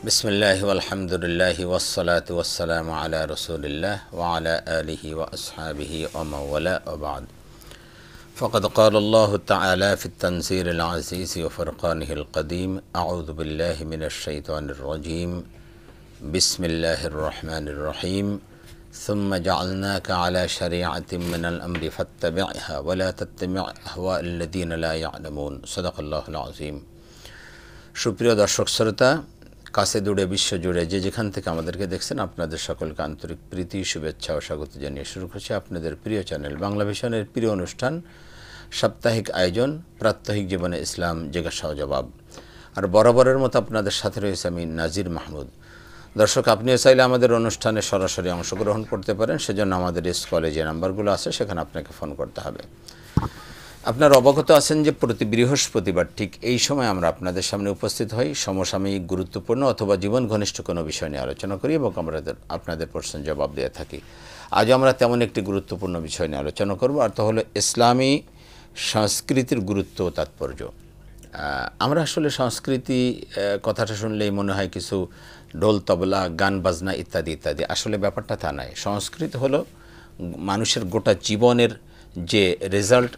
बिस्मिल्लाहि वल्हम्दुलिल्लाहि वस्सलातु वस्सलामु अला रसूलिल्लाह व अला आलिहि व अस्हाबिहि व मन वला व बाद फ़क़द क़ालल्लाहु तआला फ़ित-तंज़ीलिल अज़ीज़ व फ़ुरक़ानिहिल क़दीम अऊज़ु बिल्लाहि मिनश शैतानिर रजीम बिस्मिल्लाहिर रहमानिर रहीम सुम्मा जअलनाका अला शरीअतिन मिनल अम्रि फ़त्तबिअहा व ला तत्तबि' अहवाअल्लज़ीना ला यअलमून सदक़ल्लाहुल अज़ीम। সুপ্রিয় দর্শক শ্রোতা, কাছে দূরে বিশ্ব জুড়ে যে যেখান থেকে আমাদেরকে দেখছেন, আপনাদের সকলকে আন্তরিক প্রীতি, শুভেচ্ছা ও স্বাগত জানিয়ে শুরু করছি আপনাদের প্রিয় চ্যানেল বাংলা ভিশনের প্রিয় অনুষ্ঠান সাপ্তাহিক আয়োজন প্রাত্যহিক জীবনে ইসলাম জিজ্ঞাসা ও জবাব। আর বরাবরের মতো আপনাদের সাথে রয়েছে আমি নাজির মাহমুদ। দর্শক, আপনিও চাইলে আমাদের অনুষ্ঠানে সরাসরি অংশগ্রহণ করতে পারেন। সেজন্য আমাদের স্কলে যে নাম্বারগুলো আছে সেখানে আপনাকে ফোন করতে হবে। আপনারা অবগত আছেন যে প্রতি বৃহস্পতিবার ঠিক এই সময় আমরা আপনাদের সামনে উপস্থিত হই, সমসাময়িক গুরুত্বপূর্ণ অথবা জীবন ঘনিষ্ঠ কোনো বিষয় নিয়ে আলোচনা করি এবং আপনাদের প্রশ্নের জবাব দিয়ে থাকি। আজ আমরা তেমন একটি গুরুত্বপূর্ণ বিষয় নিয়ে আলোচনা করব, আর তা হলো ইসলামী সংস্কৃতির গুরুত্ব ও তাৎপর্য। আমরা আসলে সংস্কৃতি কথাটা শুনলেই মনে হয় কিছু ঢোল তবলা গান বাজনা ইত্যাদি ইত্যাদি। আসলে ব্যাপারটা তা নয়। সংস্কৃতি হলো মানুষের গোটা জীবনের যে রেজাল্ট,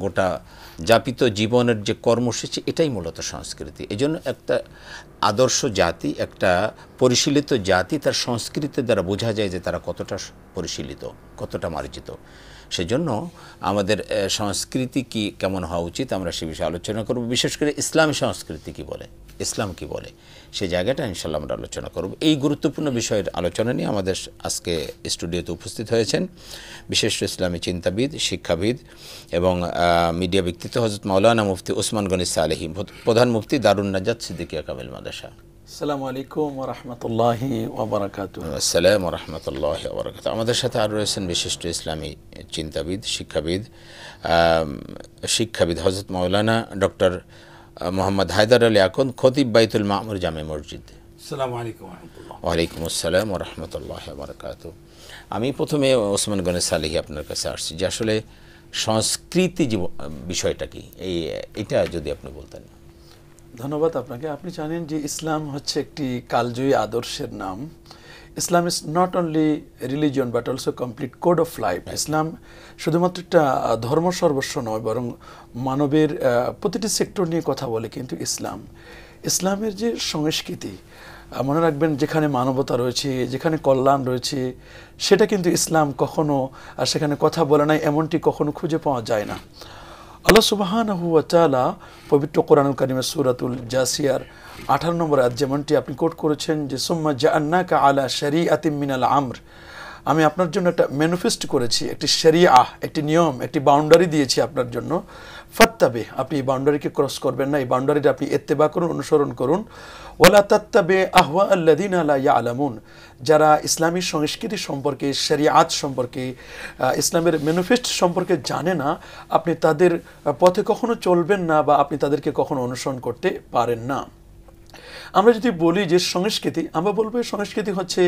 গোটা যাপিত জীবনের যে কর্মসূচি, এটাই মূলত সংস্কৃতি। এই জন্য একটা আদর্শ জাতি, একটা পরিশীলিত জাতি, তার সংস্কৃতির দ্বারা বোঝা যায় যে তারা কতটা পরিশীলিত, কতটা মার্জিত। সেজন্য আমাদের সংস্কৃতি কি কেমন হওয়া উচিত আমরা সে বিষয়ে আলোচনা করব। বিশেষ করে ইসলামী সংস্কৃতি কি বলে, ইসলাম কি বলে, সেই জায়গাটা ইনশাল্লাহ আমরা আলোচনা করব। এই গুরুত্বপূর্ণ বিষয়ের আলোচনা নিয়ে আমাদের আজকে স্টুডিওতে উপস্থিত হয়েছেন বিশিষ্ট ইসলামী চিন্তাবিদ, শিক্ষাবিদ এবং মিডিয়া ব্যক্তিত্ব হযরত মাওলানা মুফতি ওসমান গনি সালেহী, প্রধান মুফতি দারুন নাজাত সিদ্দিকিয়া কামিল মাদ্রাসা। আসসালামু আলাইকুম ওয়া রাহমাতুল্লাহি ওয়া বারাকাতুহু। আসসালামু ওয়া রাহমাতুল্লাহি ওয়া বারাকাতুহু। আমাদের সাথে আরও রয়েছেন বিশিষ্ট ইসলামী চিন্তাবিদ, শিক্ষাবিদ হযরত মাওলানা ডক্টর মোহাম্মদ হায়দার আলী আকন্দ, খতিব বাইতুল মামুর জামে মসজিদ। আসসালামু আলাইকুম ওয়া রাহমাতুল্লাহ। ওয়ালাইকুম আসসালাম ওয়া রাহমাতুল্লাহি ওয়া বারাকাতুহু। আমি প্রথমে ওসমান গনি সালেহী আপনার কাছে আসছি যে আসলে সংস্কৃতি বিষয়টা কি, এইটা যদি আপনি বলতেন। ধন্যবাদ আপনাকে। আপনি জানেন যে ইসলাম হচ্ছে একটি কালজয়ী আদর্শের নাম। Islam is not only religion but also complete code of life. ইসলাম শুধুমাত্র একটা ধর্ম সর্বস্ব নয়, বরং মানবের প্রতিটি সেক্টর নিয়ে কথা বলে। কিন্তু ইসলামের যে সংস্কৃতি, মনে রাখবেন, যেখানে মানবতা রয়েছে, যেখানে কল্যাণ রয়েছে, সেটা কিন্তু ইসলাম কখনো আর সেখানে কথা বলে নাই, এমনটি কখনো খুঁজে পাওয়া যায় না। আল্লাহ সুবহানাহু ওয়া তাআলা পবিত্র কোরআনুল কারীমের সূরাতুল জাসিয়ার 18 নম্বর আয়াত যেমনটি আপনি কোট করেছেন যে সুম্মা জাআলনাকা আলা শারীআতিন মিনাল আমর, আমি আপনার জন্য একটা ম্যানিফেস্ট করেছি, একটি শরিয়া, একটি নিয়ম, একটি বাউন্ডারি দিয়েছি আপনার জন্য। ফাত্তাবে, আপনি এই বাউন্ডারিকে ক্রস করবেন না, এই বাউন্ডারিটা আপনি ইত্তেবা করুন, অনুসরণ করুন। ওয়ালা তাত্তাবে আহওয়া আল্লাযিনা লা ইয়ালামুন, যারা ইসলামী সংস্কৃতি সম্পর্কে, শরিয়াত সম্পর্কে, ইসলামের ম্যানিফেস্ট সম্পর্কে জানে না, আপনি তাদের পথে কখনো চলবেন না বা আপনি তাদেরকে কখনো অনুসরণ করতে পারেন না। আমরা যদি বলি যে সংস্কৃতি, আমরা বলবো সংস্কৃতি হচ্ছে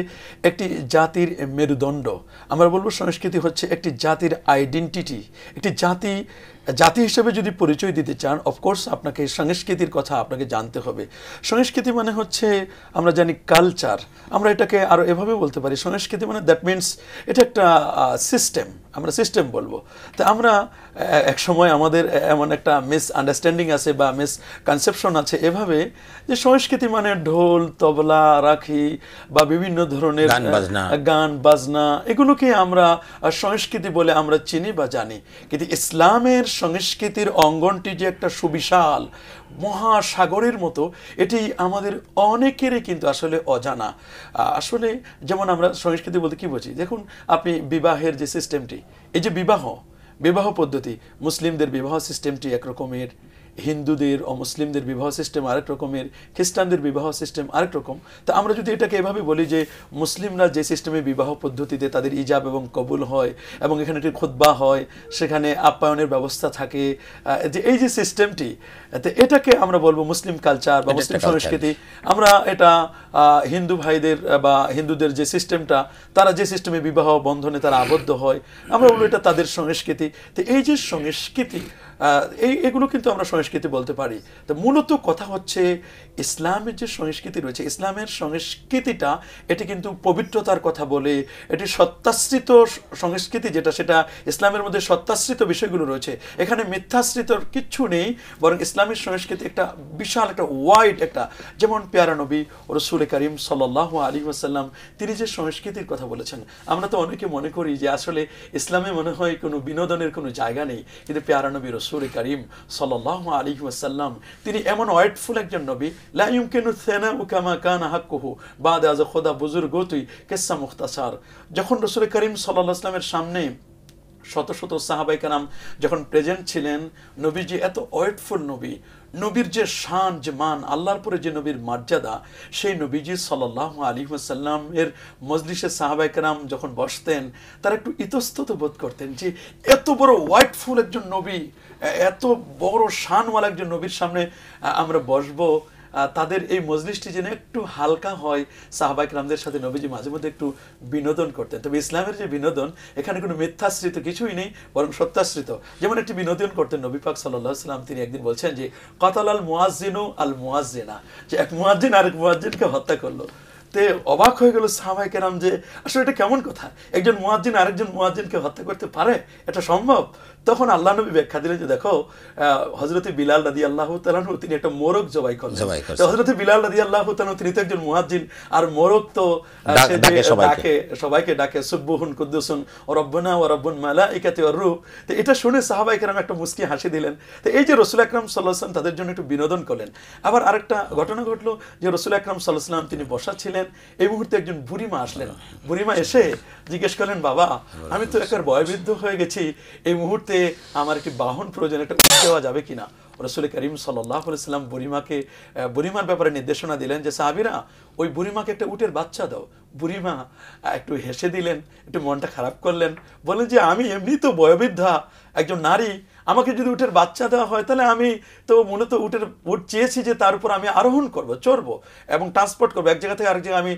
একটি জাতির মেরুদণ্ড। আমরা বলবো সংস্কৃতি হচ্ছে একটি জাতির আইডেন্টিটি। একটি জাতি হিসেবে যদি পরিচয় দিতে চান, অফকোর্স আপনাকে সংস্কৃতির কথা আপনাকে জানতে হবে। সংস্কৃতি মানে হচ্ছে, আমরা জানি কালচার, আমরা এটাকে আরও এভাবে বলতে পারি, সংস্কৃতি মানে দ্যাট মিনস এটা একটা সিস্টেম, আমরা সিস্টেম বলবো। তা আমরা এক সময় আমাদের এমন একটা মিস আন্ডারস্ট্যান্ডিং আছে বা মিস কনসেপশন আছে এভাবে, যে সংস্কৃতি মানে ঢোল তবলা রাখি বা বিভিন্ন ধরনের গান বাজনা, এগুলোকে আমরা সংস্কৃতি বলে আমরা চিনি বা জানি। কিন্তু ইসলামের সংস্কৃতির অঙ্গনটি যে একটা সুবিশাল মহাসাগরের মতো, এটি আমাদের অনেকেরই কিন্তু আসলে অজানা। আসলে যেমন আমরা সংস্কৃতি বলতে কি বুঝি, দেখুন আপনি বিবাহের যে সিস্টেমটি, এই যে বিবাহ পদ্ধতি, মুসলিমদের বিবাহ সিস্টেমটি একরকমের, হিন্দুদের ও মুসলিমদের বিবাহ সিস্টেম আরেক রকমের, খ্রিস্টানদের বিবাহ সিস্টেম আরেক রকম। তা আমরা যদি এটাকে এভাবে বলি যে মুসলিমরা যে সিস্টেমে বিবাহ পদ্ধতিতে তাদের ইজাব এবং কবুল হয় এবং এখানে একটি খুতবা হয়, সেখানে আপ্যায়নের ব্যবস্থা থাকে, যে এই যে সিস্টেমটি, এটাকে আমরা বলবো মুসলিম কালচার বা মুসলিম সংস্কৃতি। আমরা এটা হিন্দু ভাইদের বা হিন্দুদের যে সিস্টেমটা, তারা যে সিস্টেমে বিবাহ বন্ধনে তারা আবদ্ধ হয়, আমরা বলবো এটা তাদের সংস্কৃতি। তো এই যে সংস্কৃতি, এগুলো কিন্তু আমরা সংস্কৃতি বলতে পারি। তো মূলত কথা হচ্ছে ইসলামের যে সংস্কৃতি রয়েছে, ইসলামের সংস্কৃতিটা এটি কিন্তু পবিত্রতার কথা বলে, এটি সত্যাশ্রিত সংস্কৃতি যেটা, সেটা ইসলামের মধ্যে সত্যাশ্রিত বিষয়গুলো রয়েছে, এখানে মিথ্যাশ্রিতর কিচ্ছু নেই। বরং ইসলামের সংস্কৃতি একটা বিশাল একটা ওয়াইড একটা, যেমন পেয়ারা নবী রাসূল করিম সাল্লাল্লাহু আলাইহি ওয়াসাল্লাম তিনি যে সংস্কৃতির কথা বলেছেন, আমরা তো অনেকে মনে করি যে আসলে ইসলামে মনে হয় কোনো বিনোদনের কোনো জায়গা নেই, কিন্তু পেয়ারা নবী রাসূল করিম সাল্লাল্লাহু আলাইহি ওয়াসাল্লাম তিনি এমন ওয়াইডফুল একজন নবী, লা ইউমকিনু থানাউ কামা কানা হাক্কুহু বাদা আজ খোদা বুজুর্গতুই কিসসা মুখতাসার। যখন রাসূল করিম সাল্লাল্লাহু আলাইহি ওয়াসাল্লামের সামনে শত শত সাহাবায়ে কেরাম যখন প্রেজেন্ট ছিলেন, নবীজি এত ওয়েটফুল নবী, নবীর যে শান যে মান, আল্লাহর পরে যে নবীর মর্যাদা, সেই নবীজি সাল্লাল্লাহু আলাইহি ওয়াসাল্লাম এর মজলিসে সাহাবায়ে কেরাম যখন বসতেন তারা একটু ইতস্তত বোধ করতেন যে এত বড় ওয়েটফুল একজন নবী, এত বড় শানওয়ালা একজন নবীর সামনে আমরা বসবো, তাদের এই মজলিসটি যেন একটু হালকা হয়। সাহাবায়ে কেরামদের সাথে নবীজি মাঝে মধ্যে একটু বিনোদন করতেন। তবে ইসলামের যে বিনোদন, এখানে কোনো মিথ্যাশ্রিত কিছুই নেই, বরং সত্যাশ্রিত। যেমন একটি বিনোদন করতেন নবী পাক সাল্লাল্লাহু আলাইহি ওয়াসাল্লাম, তিনি একদিন বলছেন যে কাতালাল মুয়াজ্জিনু আল মুয়াজ্জিনা, যে এক মুয়াজ্জিন আরেক মুয়াজ্জিনকে হত্যা করলো। তে অবাক হয়ে গেল সাহাবায়ে কেরাম যে আসলে এটা কেমন কথা, একজন মুয়াজ্জিন আরেকজন মুয়াজ্জিনকে হত্যা করতে পারে, এটা সম্ভব? তখন আল্লাহ নবী ব্যাখ্যা দিলেন যে দেখো, হযরতে বিলাল রাদিয়াল্লাহু তাআলা আনহু তিনি একটা মোরগ জবাই করলেন। তো হযরতে বিলাল রাদিয়াল্লাহু তাআলা তিনি তো একজন মুয়াজ্জিন, আর মোরগ তো সবাইকে ডাকে সুবহুন কুদ্দুসুন ওয়া রাব্বুনা ওয়া রাব্বুল মালাইকাতি ওয়ার রূহ। তো এটা শুনে সাহাবায়ে কেরাম একটা মুস্কি হাসি দিলেন। তো এই যে রাসূল আকরাম সাল্লাল্লাহু আলাইহি ওয়াসাল্লাম তাদের জন্য একটু বিনোদন করলেন। আবার আরেকটা ঘটনা ঘটলো যে রাসূল আকরাম সাল্লাল্লাহু আলাইহি ওয়াসাল্লাম তিনি বসা ছিলেন, এই মুহূর্তে একজন বুড়িমা আসলেন। বুড়িমা এসে জিজ্ঞেস করলেন, বাবা আমি তো একবার বয়োবৃদ্ধ হয়ে গেছি, এই মুহূর্তে আমার একটি বাহন প্রয়োজন, একটা উট দেওয়া যাবে কিনা? রাসূল করিম সাল্লাল্লাহু আলাইহি ওয়াসাল্লাম বুড়িমার ব্যাপারে নির্দেশনা দিলেন যে সাহাবীরা ওই বুড়িমাকে একটা উটের বাচ্চা দাও। বুড়িমা একটু হেসে দিলেন, একটু মনটা খারাপ করলেন, বলেন যে আমি এমনি তো বয়োবৃদ্ধা একজন নারী, আমাকে যদি উটের বাচ্চা দেওয়া হয় তাহলে আমি তো মূলত উট চেয়েছি যে তার উপর আমি আরোহণ করব, চড়বো এবং ট্রান্সপোর্ট করবো, এক জায়গা থেকে আরেক জায়গায় আমি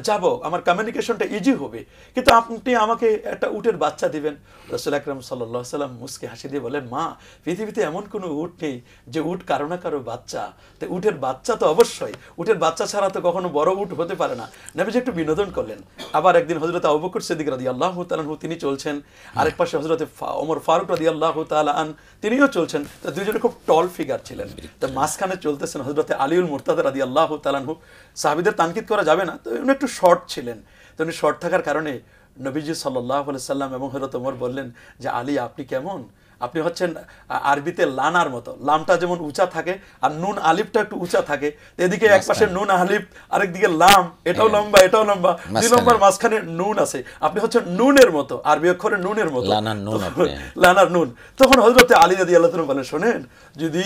যাব, আমার কমিউনিকেশনটা ইজি হবে, কিন্তু আপনি আমাকে একটা উটের বাচ্চা দিবেন। রাসূল আকরাম সাল্লাল্লাহু আলাইহি ওয়াসাল্লাম মুস্কি হাসি দিয়ে বলেন, মা পৃথিবীতে এমন কোনো উট নেই যে উট কারো না কারো বাচ্চা, তো উটের বাচ্চা তো অবশ্যই, উটের বাচ্চা ছাড়া তো কখনো বড় উট হতে পারে না। নবীজি একটু বিনোদন করলেন। আবার একদিন হযরত আবু বকর সিদ্দিক রাদিয়াল্লাহু তাআলা আনহু তিনি চলছেন, আরেক পাশে হযরত ওমর ফারুক রাদিয়াল্লাহু তাআলা আন তিনিও চলছেন। তো দুইজনে খুব টল ফিগার ছিলেন। তো মাঝখানে চলতেছেন হযরত আলীউল মুরতাদা রাদিয়াল্লাহু তাআলা আনহু। সাহাবীদের তানকিদ করা যাবে না, তো উনি একটু শর্ট ছিলেন। তো উনি শর্ট থাকার কারণে নবীজি সাল্লাল্লাহু আলাইহি সাল্লাম এবং হযরত ওমর বললেন যে আলী আপনি কেমন, আপনি হচ্ছেন আরবিতে লানার মতো, লামটা যেমন উঁচা থাকে আর নুন আলিফটা একটু উঁচা থাকে, এদিকে এক পাশে নুন আলিফ আরেকদিকে লাম, এটাও লম্বা এটাও লম্বা, দুই লম্বার মাঝখানে নুন আছে, আপনি হচ্ছেন নুনের মতো, আরবি অক্ষরে নুনের মতো, লানার নুন। তখন হযরত আলী রাদিয়াল্লাহু তাআলা বলেন, শোনেন যদি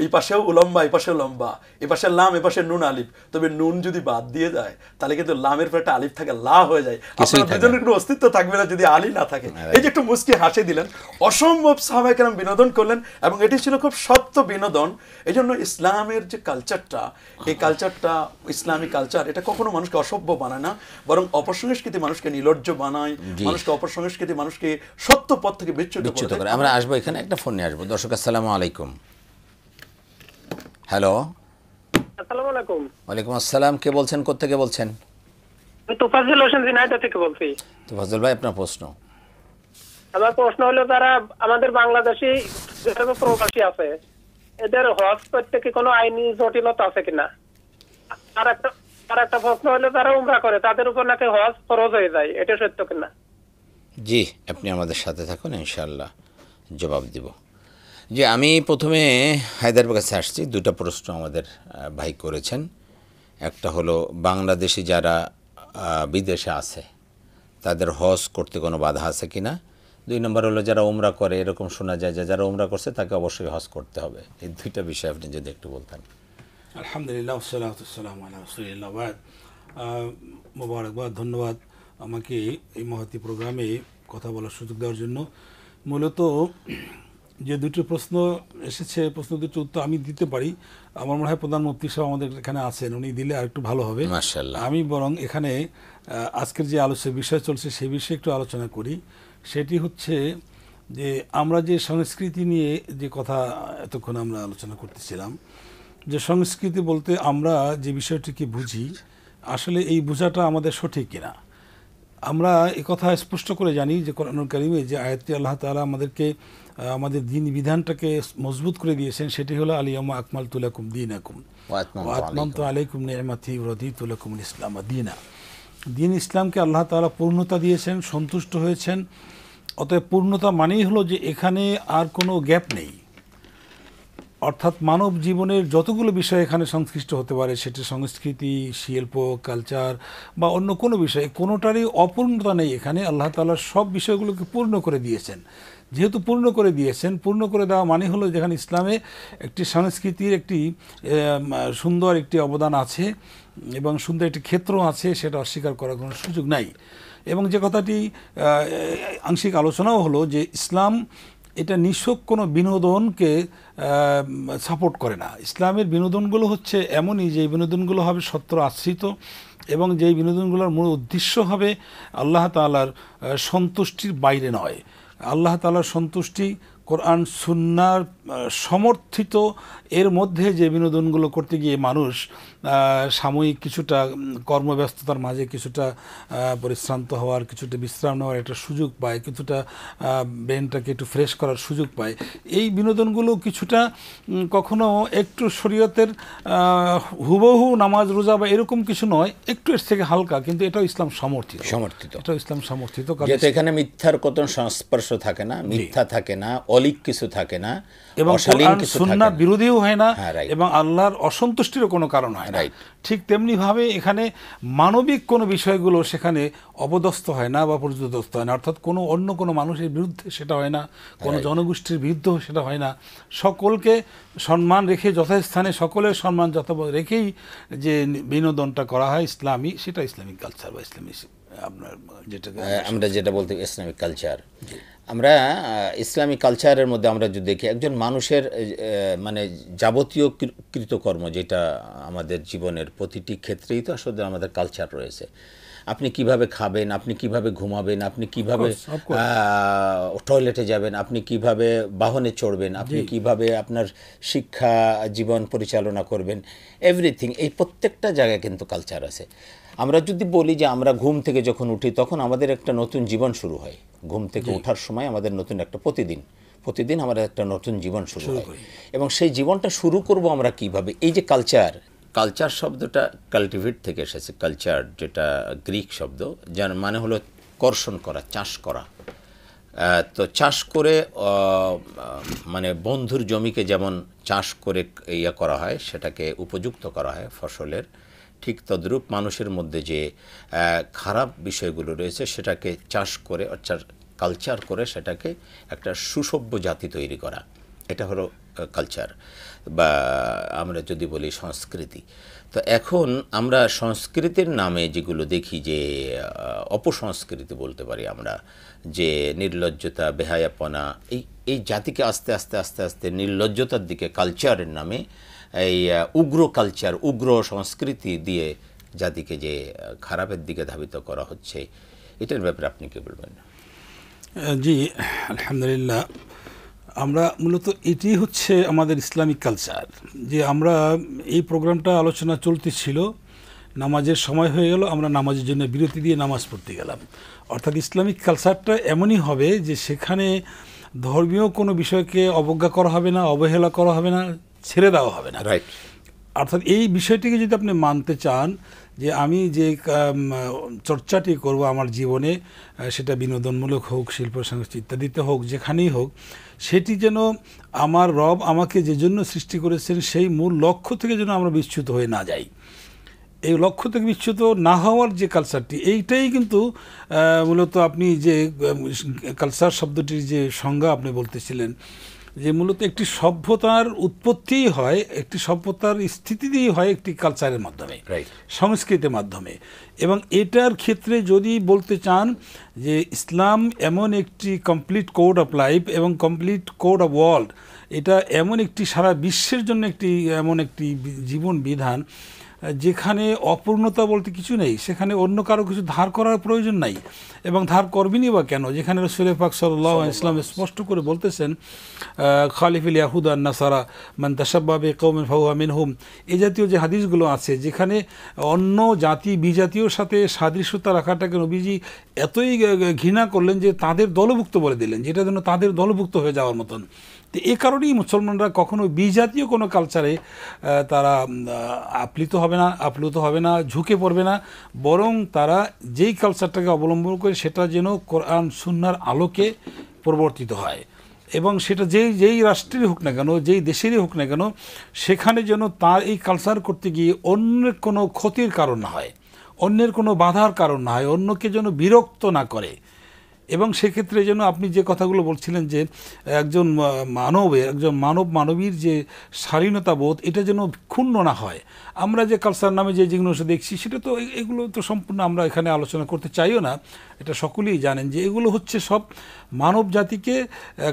এই পাশেও লম্বা এই পাশেও লম্বা, এ পাশে লাম এ পাশে নুন আলিফ, তবে নুন যদি বাদ দিয়ে যায় তাহলে কিন্তু লামের পর একটা আলিফ থাকে, লা হয়ে যায়, আপনার দুজনের কোনো অস্তিত্ব থাকবে না যদি আলী না থাকে। এই যে একটু মুস্কি হাসি দিলেন, অসম্ভব সাহাবায়ে কেরাম বিনোদন করলেন, এবং এটি ছিল খুব সত্য বিনোদন। এই জন্য ইসলামের যে কালচারটা, এই কালচারটা ইসলামী কালচার, এটা কখনো মানুষকে অসভ্য বানায় না, বরং অপসংস্কৃতি মানুষকে নির্লজ্জ বানায়, মানুষকে অপসংস্কৃতি মানুষকে সত্য পথ থেকে বিচ্যুত করে। আমরা আসবো এখানে একটা ফোন নিয়ে আসবো। দর্শক আসসালামু আলাইকুম। হ্যালো, আসসালামু আলাইকুম। ওয়ালাইকুম আসসালাম, কে বলছেন, কোত্থেকে বলছেন? আমি তোফাজ্জল হোসেন ঝিনাইদহ থেকে বলছি। তোফাজ্জল ভাই আপনার প্রশ্ন। আমার প্রশ্ন হলো, যারা আমাদের বাংলাদেশি যারা প্রবাসী আছে এদের হজ করতে কি কোনো আইনি জটিলতা আছে কিনা? আর একটা প্রশ্ন হলো, যারা উমরা করে তাদের উপর নাকি হজ ফরজ হয়ে যায়, এটা সত্য কিনা? জি, আপনি আমাদের সাথে থাকুন, ইনশাআল্লাহ জবাব দিব। যে আমি প্রথমে হায়দারের কাছে আসছি, দুটো প্রশ্ন আমাদের ভাই করেছেন। একটা হলো বাংলাদেশি যারা বিদেশে আছে তাদের হজ করতে কোনো বাধা আছে কি না। 2 নম্বর হলো যারা উমরা করে, এরকম শোনা যায় যে যারা উমরা করছে তাকে অবশ্যই হজ করতে হবে। এই দুইটা বিষয় আপনি যদি একটু বলতেন। আলহামদুলিল্লাহ ওয়াসসালাতু ওয়াসসালামু আলা রাসূলিল্লাহ। মোবারকবাদ, ধন্যবাদ আমাকে এই মহতী প্রোগ্রামে কথা বলার সুযোগ দেওয়ার জন্য। মূলত যে দুটো প্রশ্ন এসেছে, প্রশ্ন দুটো উত্তর আমি দিতে পারি। আমার মনে হয় প্রধান মুফতি সাহেব আমাদের এখানে আছেন, উনি দিলে আর একটু ভালো হবে। মাশাআল্লাহ। আমি বরং এখানে আজকের যে আলোচ্য বিষয় চলছে সেই বিষয়ে একটু আলোচনা করি। সেটি হচ্ছে যে আমরা যে সংস্কৃতি নিয়ে যে কথা এতক্ষণ আমরা আলোচনা করতেছিলাম, যে সংস্কৃতি বলতে আমরা যে বিষয়টিকে বুঝি আসলে এই বোঝাটা আমাদের সঠিক কিনা। আমরা এই কথা স্পষ্ট করে জানি যে কোরআনুল কারীমে যে আয়াতটি আল্লাহ তাআলা আমাদেরকে আমাদের দ্বীন বিধানটাকে মজবুত করে দিয়েছেন সেটি হলো আল-ইয়াওমা আকমালতু লাকুম দীনাকুম ওয়া আতমামতু আলাইকুম নি'মাতি ওয়া রাদিতু লাকুমুল ইসলামা দীনা। দ্বীন ইসলামকে আল্লাহ তাআলা পূর্ণতা দিয়েছেন, সন্তুষ্ট হয়েছেন। অতএব পূর্ণতা মানেই হলো যে এখানে আর কোনো গ্যাপ নেই, অর্থাৎ মানব জীবনের যতগুলো বিষয় এখানে সংশ্লিষ্ট হতে পারে, সেটি সংস্কৃতি, শিল্প, কালচার বা অন্য কোনো বিষয়, কোনোটারই অপূর্ণতা নেই এখানে। আল্লাহ তাআলা সব বিষয়গুলোকে পূর্ণ করে দিয়েছেন। যেহেতু পূর্ণ করে দিয়েছেন, পূর্ণ করে দেওয়া মানে হলো যেখানে ইসলামে একটি সংস্কৃতির একটি সুন্দর একটি অবদান আছে এবং সুন্দর একটি ক্ষেত্র আছে, সেটা অস্বীকার করার কোনো সুযোগ নাই। এবং যে কথাটি আংশিক আলোচনাও হলো যে ইসলাম এটা নিছক কোনো বিনোদনকে সাপোর্ট করে না। ইসলামের বিনোদনগুলো হচ্ছে এমনই যে বিনোদনগুলো হবে সত্য আশ্রিত এবং যেই বিনোদনগুলোর মূল উদ্দেশ্য হবে আল্লাহ তাআলার সন্তুষ্টির বাইরে নয়। আল্লাহ তাআলার সন্তুষ্টি কোরআন সুন্নাহর সমর্থিত এর মধ্যে যে বিনোদনগুলো করতে গিয়ে মানুষ সাময়িক কিছুটা কর্মব্যস্ততার মাঝে কিছুটা পরিশ্রান্ত হওয়ার, কিছুটা বিশ্রাম নেওয়ার একটা সুযোগ পায়, কিছুটা ব্রেনটাকে একটু ফ্রেশ করার সুযোগ পায়, এই বিনোদনগুলো কিছুটা কখনো একটু শরীয়তের হুবহু নামাজ রোজা বা এরকম কিছু নয়, একটু এর থেকে হালকা, কিন্তু এটাও ইসলাম সমর্থিত। এটাও ইসলাম সমর্থিত, কারণ এখানে মিথ্যার কত সংস্পর্শ থাকে না, মিথ্যা থাকে না, অলিক কিছু থাকে না, এবং সুন্নাহ বিরোধীও হয় না, এবং আল্লাহর অসন্তুষ্টিরও কোনো কারণ হয় না। ঠিক তেমনি ভাবে এখানে মানবিক কোনো বিষয়গুলো সেখানে অপদস্থ হয় না বা পর্যদস্ত হয় না, অর্থাৎ কোনো অন্য কোনো মানুষের বিরুদ্ধে সেটা হয় না, কোনো জনগোষ্ঠীর বিরুদ্ধেও সেটা হয় না। সকলকে সম্মান রেখে যথাস্থানে সকলের সম্মান যথাযথ রেখেই যে বিনোদনটা করা হয় ইসলামী, সেটা ইসলামিক কালচার বা ইসলামী আপনার আমরা যেটা বলতে ইসলামিক কালচার। আমরা ইসলামিক কালচারের মধ্যে আমরা যদি দেখি একজন মানুষের মানে যাবতীয় কৃতকর্ম, যেটা আমাদের জীবনের প্রতিটি ক্ষেত্রেই তো আসলে আমাদের কালচার রয়েছে। আপনি কিভাবে খাবেন, আপনি কিভাবে ঘুমাবেন, আপনি কিভাবে টয়লেটে যাবেন, আপনি কিভাবে বাহনে চড়বেন, আপনি কিভাবে আপনার শিক্ষা জীবন পরিচালনা করবেন, এভরিথিং, এই প্রত্যেকটা জায়গায় কিন্তু কালচার আছে। আমরা যদি বলি যে আমরা ঘুম থেকে যখন উঠি তখন আমাদের একটা নতুন জীবন শুরু হয়। ঘুম থেকে ওঠার সময় আমাদের নতুন একটা প্রতিদিন আমাদের একটা নতুন জীবন শুরু হয়, এবং সেই জীবনটা শুরু করব আমরা কিভাবে। এই যে কালচার শব্দটা কাল্টিভেট থেকে এসেছে। কালচার যেটা গ্রিক শব্দ, যার মানে হলো কর্ষণ করা, চাষ করা। তো চাষ করে মানে বন্ধুর জমিকে যেমন চাষ করে ইয়া করা হয়, সেটাকে উপযুক্ত করা হয় ফসলের, ঠিক তদ্রূপ মানুষের মধ্যে যে খারাপ বিষয়গুলো রয়েছে সেটাকে চাষ করে, অর্থাৎ কালচার করে সেটাকে একটা সুসভ্য জাতি তৈরি করা, এটা হলো কালচার, বা আমরা যদি বলি সংস্কৃতি। তো এখন আমরা সংস্কৃতির নামে যেগুলো দেখি, যে অপসংস্কৃতি বলতে পারি আমরা, যে নির্লজ্জতা, বেহায়াপনা, এই জাতিকে আস্তে আস্তে আস্তে আস্তে নির্লজ্জতার দিকে কালচারের নামে, এই উগ্র কালচার, উগ্র সংস্কৃতি দিয়ে জাতিকে যে খারাপের দিকে ধাবিত করা হচ্ছে, এটার ব্যাপারে আপনি কি বলবেন? জি, আলহামদুলিল্লাহ। আমরা মূলত এটি হচ্ছে আমাদের ইসলামিক কালচার। যে আমরা এই প্রোগ্রামটা আলোচনা চলতেছিল, নামাজের সময় হয়ে গেল, আমরা নামাজের জন্য বিরতি দিয়ে নামাজ পড়তে গেলাম। অর্থাৎ ইসলামিক কালচারটা এমনই হবে যে সেখানে ধর্মীয় কোনো বিষয়কে অবজ্ঞা করা হবে না, অবহেলা করা হবে না, ছেড়ে দেওয়া হবে না। রাইট। অর্থাৎ এই বিষয়টিকে যদি আপনি মানতে চান যে আমি যে চর্চাটি করব আমার জীবনে, সেটা বিনোদনমূলক হোক, শিল্প সংস্কৃতি ইত্যাদিতে হোক, যেখানেই হোক, সেটি যেন আমার রব আমাকে যে জন্য সৃষ্টি করেছেন সেই মূল লক্ষ্য থেকে যেন আমরা বিচ্যুত হয়ে না যাই। এই লক্ষ্য থেকে বিচ্যুত না হওয়ার যে কালচারটি, এইটাই কিন্তু মূলত আপনি যে কালচার শব্দটির যে সংজ্ঞা আপনি বলতেছিলেন, যে মূলত একটি সভ্যতার উৎপত্তিই হয়, একটি সভ্যতার স্থিতিই হয় একটি কালচারের মাধ্যমে, সংস্কৃতির মাধ্যমে। এবং এটার ক্ষেত্রে যদি বলতে চান যে ইসলাম এমন একটি কমপ্লিট কোড অফ লাইফ এবং কমপ্লিট কোড অফ ওয়ার্ল্ড, এটা এমন একটি সারা বিশ্বের জন্য একটি এমন একটি জীবন বিধান যেখানে অপূর্ণতা বলতে কিছু নেই, সেখানে অন্য কারো কিছু ধার করার প্রয়োজন নাই, এবং ধার করবেনই বা কেন, যেখানে রাসূল পাক সাল্লাল্লাহু আলাইহি ওয়াসাল্লাম স্পষ্ট করে বলতেছেন খালিফিল ইয়াহুদ আন নাসারা মান তাশাব্বাহা বিকওমিন ফাহুয়া মিনহুম, এই জাতীয় যে হাদিসগুলো আছে যেখানে অন্য জাতি বিজাতীয়র সাথে সাদৃশ্যতা রাখাটাকে নবীজি এতই ঘৃণা করলেন যে তাদের দলভুক্ত বলে দিলেন, যেটা যেন তাদের দলভুক্ত হয়ে যাওয়ার মতন। তো এই কারণেই মুসলমানরা কখনো বিজাতীয় কোনো কালচারে তারা আপ্লুত হবে না, ঝুঁকে পড়বে না, বরং তারা যেই কালচারটাকে অবলম্বন করে সেটা যেন কোরআন সুন্নাহর আলোকে পরিবর্তিত হয়, এবং সেটা যেই রাষ্ট্রেরই হোক না কেন, যেই দেশেরই হোক না কেন, সেখানে যেন তার এই কালচার করতে গিয়ে অন্যের কোনো ক্ষতির কারণ না হয়, অন্যের কোনো বাধার কারণ না হয়, অন্যকে যেন বিরক্ত না করে। এবং সেক্ষেত্রে যেন আপনি যে কথাগুলো বলছিলেন যে একজন মানবীর যে শালীনতা বোধ, এটা যেন ক্ষুণ্ণ না হয়। আমরা যে কালচার নামে যে জিনিস দেখছি সেটা তো, এগুলো তো সম্পূর্ণ আমরা এখানে আলোচনা করতে চাইও না, এটা সকলেই জানেন যে এগুলো হচ্ছে সব মানব জাতিকে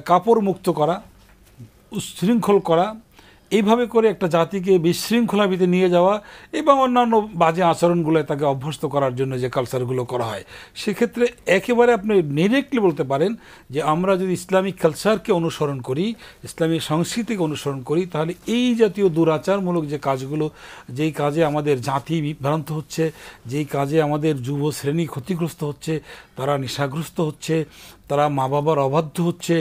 কাপড় মুক্ত করা, উচ্ছৃঙ্খল করা, এইভাবে করে একটা জাতিকে বিশৃঙ্খলার ভিতরে নিয়ে যাওয়া এবং অন্যান্য বাজে আচরণগুলো তাকে অভ্যস্ত করার জন্য যে কালচারগুলো করা হয়, সেক্ষেত্রে একেবারে আপনি ডিরেক্টলি বলতে পারেন যে আমরা যদি ইসলামিক কালচারকে অনুসরণ করি, ইসলামিক সংস্কৃতিকে অনুসরণ করি, তাহলে এই জাতীয় দুরাচারমূলক যে কাজগুলো, যেই কাজে আমাদের জাতি বিভ্রান্ত হচ্ছে, যেই কাজে আমাদের যুব শ্রেণী ক্ষতিগ্রস্ত হচ্ছে, তারা নেশাগ্রস্ত হচ্ছে, তারা মা বাবার অবাধ্য হচ্ছে,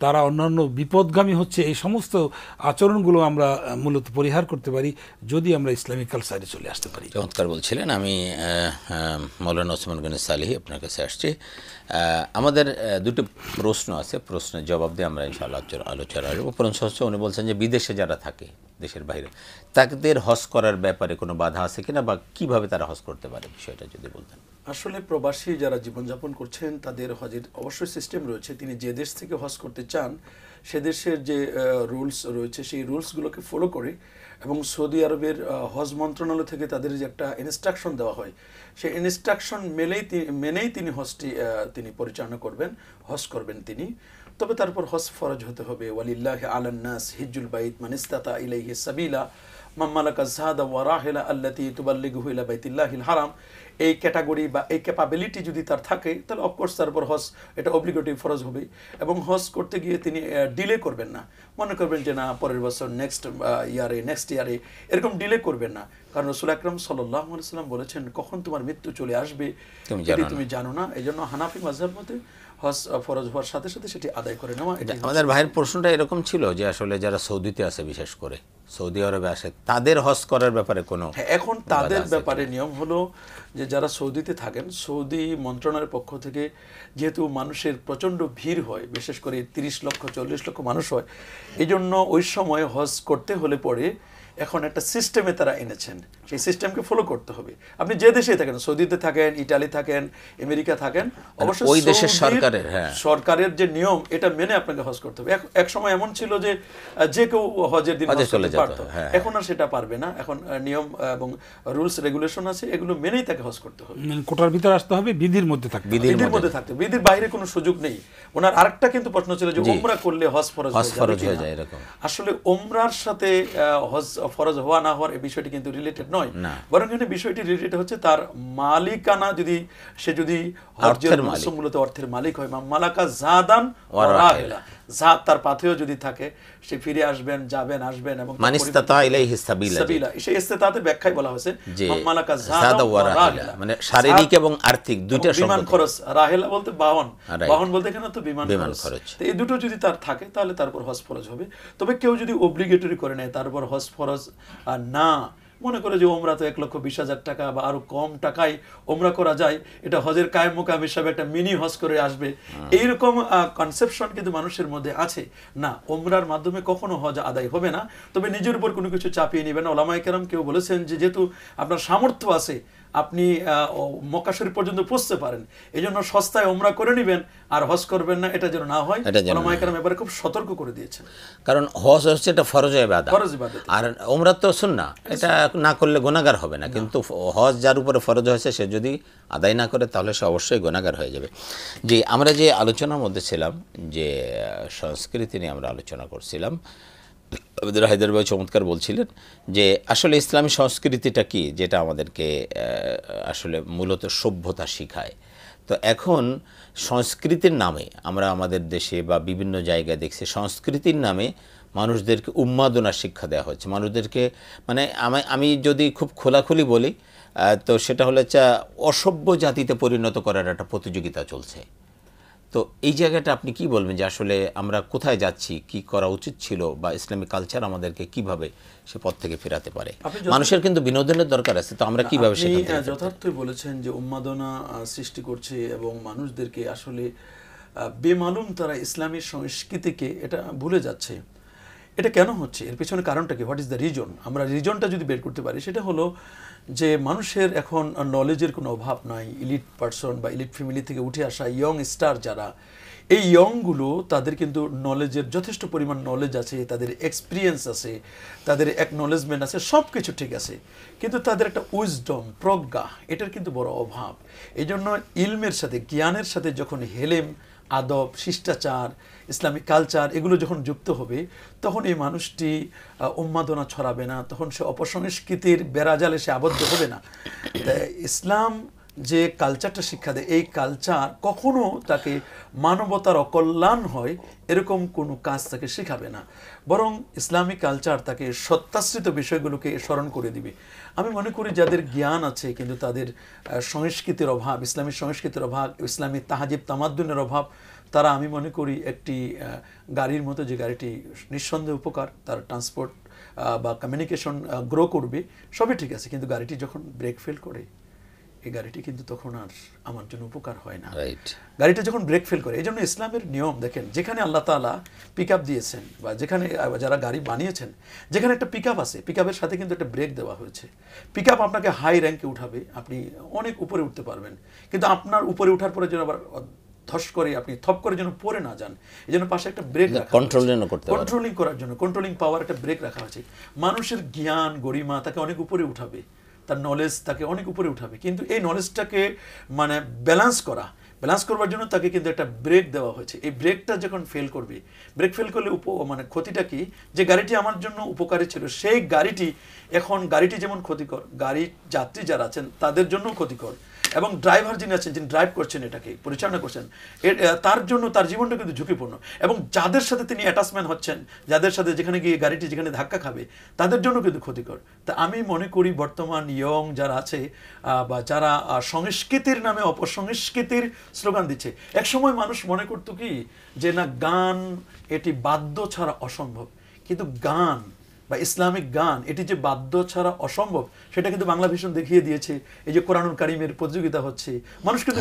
তারা অন্যান্য বিপদগামী হচ্ছে, এই সমস্ত আচরণগুলো আমরা মূলত পরিহার করতে পারি যদি আমরা ইসলামিক কালচারে চলে আসতে পারি। চমৎকার বলছিলেন। আমি মৌলানা ওসমান গনি সালিহি আপনার কাছে আসছি। আমাদের দুটো প্রশ্ন আছে, প্রশ্নের জবাব দিয়ে আমরা ইনশাআল্লাহ আলোচনা করব। প্রশ্ন হচ্ছে, উনি বলছেন যে বিদেশে যারা থাকে, দেশের বাইরে, তাদের হজ করার ব্যাপারে কোনো বাধা আছে কিনা, বা কিভাবে তারা হজ করতে পারে, বিষয়টা যদি বলতেন। আসলে প্রবাসী যারা জীবনযাপন করছেন তাদের হজের অবশ্যই সিস্টেম রয়েছে। তিনি যে দেশ থেকে হজ করতে চান সে দেশের যে রুলস রয়েছে সেই রুলসগুলোকে ফলো করে, এবং সৌদি আরবের হজ মন্ত্রণালয় থেকে তাদের যে একটা ইনস্ট্রাকশন দেওয়া হয়, সেই ইনস্ট্রাকশন মেনেই তিনি হজটি তিনি পরিচালনা করবেন, হজ করবেন তিনি। তবে তারপর হজ ফরজ হতে হবে। ওয়ালিল্লাহি আলান নাস হিজ্জুল বাইত মান ইসতাতা ইলাইহি সাবিলা মান মালাকা যাদা ওয়া রাহিলা আল্লাতী তুবাল্লিগুহু ইলা বাইতিল্লাহিল হারাম। এই ক্যাটাগরি বা এই ক্যাপাবিলিটি যদি তার থাকে, তাহলে অফকোর্স তারপর হজ এটা অব্লিগেটরি ফরজ হবে। এবং হজ করতে গিয়ে তিনি ডিলে করবেন না, মনে করবেন যে না পরের বছর নেক্সট ইয়ারে, এরকম ডিলে করবেন না। কারণ রাসূল আকরাম সাল্লাল্লাহু আলাইহি ওয়াসাল্লাম বলেছেন, কখন তোমার মৃত্যু চলে আসবে তুমি জানো না। এই জন্য হানাফি মাযহাব মতে হজ ফরজ হওয়ার সাথে সাথে সেটি আদায় করে নেওয়া। আমাদের ভাইয়ের প্রশ্নটা এরকম ছিল যে আসলে যারা সৌদিতে আছে, বিশেষ করে সৌদি আরবে আসে, তাদের হজ করার ব্যাপারে কোনো, এখন তাদের ব্যাপারে নিয়ম হলো যে যারা সৌদিতে থাকেন, সৌদি মন্ত্রণালয়ের পক্ষ থেকে যেহেতু মানুষের প্রচণ্ড ভিড় হয়, বিশেষ করে 30 লক্ষ 40 লক্ষ মানুষ হয়, এই জন্য ওই সময় হজ করতে হলে পরে এখন একটা সিস্টেমে তারা এনেছেন, সেই সিস্টেমকে ফলো করতে হবে। আপনি যে দেশেই থাকেন, সৌদিতে থাকেন, ইটালি থাকেন, আমেরিকা থাকেন, অবশ্যই ওই দেশের সরকারের যে নিয়ম এটা মেনে আপনাকে হজ করতে হবে। এক সময় এমন ছিল যে যে কেউ হজের দিন চলে যেত, এখন আর সেটা পারবে না। এখন নিয়ম এবং রুলস রেগুলেশন আছে, এগুলো মেনেই তাকে হজ করতে হবে। কোটার ভিতরে আসতে হবে, বিধির মধ্যে থাকতে, বিধির বাইরে কোনো সুযোগ নেই। ওনার আরেকটা কিন্তু প্রশ্ন ছিল যে উমরা করলে হজ ফরজ হয়ে যায় এরকম। আসলে উমরার সাথে হজ ফরজ হওয়া না হওয়ার এই বিষয়টি কিন্তু রিলেটেড নয়, বরং এখানে বিষয়টি রিলেটেড হচ্ছে তার মালিকানা। সে যদি মূলত অর্থের মালিক হয়, মালাকা জাদান ওয়া রাহিলা, জাত তার পাথেও যদি থাকে, সে ফিরে আসবেন, যাবেন, আসবেন, এবং মান ইসতাতা ইলাইহি সাবিলা, সেই ইসতাতাতে ব্যাখ্যায় বলা হয়েছে মালাকা জাদা ওয়া রাহিলা, মানে শারীরিক এবং আর্থিক দুইটা সম্পর্ক। বিমান খরচ, রাহিলা বলতে বাহন বলতে এখানে তো বিমান খরচ। তো এই দুটো যদি তার থাকে তাহলে তারপর হজ ফরজ হবে। তবে কেউ যদি অব্লিগেটরি করে নেয় তারপর হজ ফরজ না, মনে করে যে ওমরা তো 1,20,000 টাকা বা আরো কম টাকায় ওমরা করা যায়, এটা হজের কায়েম মুকাম হিসাবে একটা মিনি হজ করে আসবে, এইরকম কনসেপশন কিন্তু মানুষের মধ্যে আছে। না, ওমরার মাধ্যমে কখনো হজ আদায় হবে না। তবে নিজের উপর কোনো কিছু চাপিয়ে নেবেন না। ওলামায়ে কেরাম কেউ বলেছেন যে যেহেতু আপনার সামর্থ্য আছে, আপনি মক্কা শরীফ পর্যন্ত পৌঁছতে পারেন, এই জন্য সস্তায় ওমরা করে নেবেন আর হজ করবেন না, এটা যেন না হয়। ওলামায়ে কেরাম এবারে খুব সতর্ক করে দিয়েছেন। কারণ হজ হচ্ছে এটা ফরজ ইবাদত, আর ওমরা তো সুন্নাহ, এটা না করলে গুনাহগার হবে না। কিন্তু হজ যার উপরে ফরজ হয়েছে সে যদি আদায় না করে তাহলে সে অবশ্যই গুনাহগার হয়ে যাবে। যে আমরা যে আলোচনার মধ্যে ছিলাম, যে সংস্কৃতি নিয়ে আমরা আলোচনা করছিলাম, আমাদের হায়দার ভাই চমৎকার বলছিলেন যে আসলে ইসলামী সংস্কৃতিটা কি, যেটা আমাদেরকে আসলে মূলত সভ্যতা শিখায়। তো এখন সংস্কৃতির নামে আমরা আমাদের দেশে বা বিভিন্ন জায়গায় দেখছি সংস্কৃতির নামে মানুষদেরকে উন্মাদনার শিক্ষা দেওয়া হচ্ছে মানুষদেরকে। মানে আমি যদি খুব খোলাখুলি বলি তো সেটা হলো অসভ্য জাতিতে পরিণত করার একটা প্রতিযোগিতা চলছে। তো এই জায়গাটা আপনি কি বলবেন যে আসলে আমরা কোথায় যাচ্ছি, কি করা উচিত ছিল, বা ইসলামিক কালচার আমাদেরকে কিভাবে সে পথ থেকে ফেরাতে পারে? মানুষের কিন্তু বিনোদনের দরকার আছে, তো আমরা কিভাবে সেখান থেকে? যথার্থই বলেছেন যে উন্মাদনা সৃষ্টি করছে এবং মানুষদেরকে আসলে বেমালুম তারা ইসলামী সংস্কৃতিকে এটা ভুলে যাচ্ছে। এটা কেন হচ্ছে, এর পেছনে কারণটা কি, হোয়াট ইজ দ্য রিজন? আমরা রিজনটা যদি বের করতে পারি সেটা হলো যে মানুষের এখন নলেজের কোনো অভাব নাই। ইলিট পারসন বা ইলিট ফ্যামিলি থেকে উঠে আসা ইয়ং স্টার যারা, এই ইয়ংগুলো তাদের কিন্তু নলেজের যথেষ্ট পরিমাণ নলেজ আছে, তাদের এক্সপিরিয়েন্স আছে, তাদের অ্যাকনলেজমেন্ট আছে, সব কিছু ঠিক আছে, কিন্তু তাদের একটা উইজডম, প্রজ্ঞা, এটার কিন্তু বড় অভাব। এই জন্য ইলমের সাথে, জ্ঞানের সাথে যখন হেলেম, আদব, শিষ্টাচার, ইসলামিক কালচার এগুলো যখন যুক্ত হবে তখন এই মানুষটি উন্মাদনা ছড়াবে না, তখন সে অপসংস্কৃতির বেড়াজালে সে আবদ্ধ হবে না। ইসলাম যে কালচারটা শিক্ষা দেয়, এই কালচার কখনো তাকে মানবতার অকল্যাণ হয় এরকম কোনো কাজ তাকে শেখাবে না, বরং ইসলামিক কালচার তাকে সত্যাশ্রিত বিষয়গুলোকে স্মরণ করে দিবে। আমি মনে করি যাদের জ্ঞান আছে কিন্তু তাদের সংস্কৃতির অভাব, ইসলামী সংস্কৃতির অভাব, ইসলামী তাহাজিব তামাদ্দুনের অভাব, তারা আমি মনে করি একটি গাড়ির মতো, যে গাড়িটি নিঃসন্দেহে উপকার, তার ট্রান্সপোর্ট বা কমিউনিকেশন গ্রো করবে, সবই ঠিক আছে, কিন্তু গাড়িটি যখন ব্রেক ফেল করে এই গাড়িটি কিন্তু তখন আর আমার জন্য উপকার হয় না। গাড়িটা যখন ব্রেক ফেল করে, এই জন্য ইসলামের নিয়ম দেখেন, যেখানে আল্লাহ তাআলা পিক আপ দিয়েছেন বা যেখানে যারা গাড়ি বানিয়েছেন, যেখানে একটা পিক আপ আছে, পিক আপের সাথে কিন্তু একটা ব্রেক দেওয়া হয়েছে। পিক আপ আপনাকে হাই র্যাঙ্কে উঠাবে, আপনি অনেক উপরে উঠতে পারবেন, কিন্তু আপনার উপরে উঠার পরে যেন আবার ধস করে আপনি থপ করে যেন পড়ে না যান, এই জন্য পাশে একটা ব্রেক রাখা, কন্ট্রোলিং করার জন্য, কন্ট্রোলিং পাওয়ার একটা ব্রেক রাখা হয়েছে। মানুষের জ্ঞান গরিমা তাকে অনেক উপরে উঠাবে, তার নলেজ তাকে অনেক উপরে উঠাবে, কিন্তু এই নলেজটাকে মানে ব্যালেন্স করবার জন্য তাকে কিন্তু একটা ব্রেক দেওয়া হয়েছে। এই ব্রেকটা যখন ফেল করবে, ব্রেক ফেল করলে মানে ক্ষতিটা কি, যে গাড়িটি আমার জন্য উপকারী ছিল সেই গাড়িটি এখন গাড়িটি যেমন ক্ষতিকর, গাড়ির যাত্রী যারা আছেন তাদের জন্য ক্ষতিকর, এবং ড্রাইভার যিনি আছেন, যিনি ড্রাইভ করছেন, এটাকে পরিচালনা করছেন, তার জন্য তার জীবনটা কিন্তু ঝুঁকিপূর্ণ, এবং যাদের সাথে তিনি অ্যাটাচমেন্ট হচ্ছেন, যাদের সাথে যেখানে গিয়ে গাড়িটি যেখানে ধাক্কা খাবে তাদের জন্য কিন্তু ক্ষতিকর। তা আমি মনে করি বর্তমান ইয়ং যারা আছে বা যারা সংস্কৃতির নামে অপসংস্কৃতির স্লোগান দিচ্ছে, একসময় মানুষ মনে করতো কি যে না, গান এটি বাদ্য ছাড়া অসম্ভব, কিন্তু গান বা ইসলামিক গান এটি যে বাদ্য ছাড়া অসম্ভব সেটা কিন্তু বাংলা ভিশন দেখিয়ে দিয়েছে। এই যে কোরআনুল কারীমের প্রতিযোগিতা হচ্ছে, মানুষ কিন্তু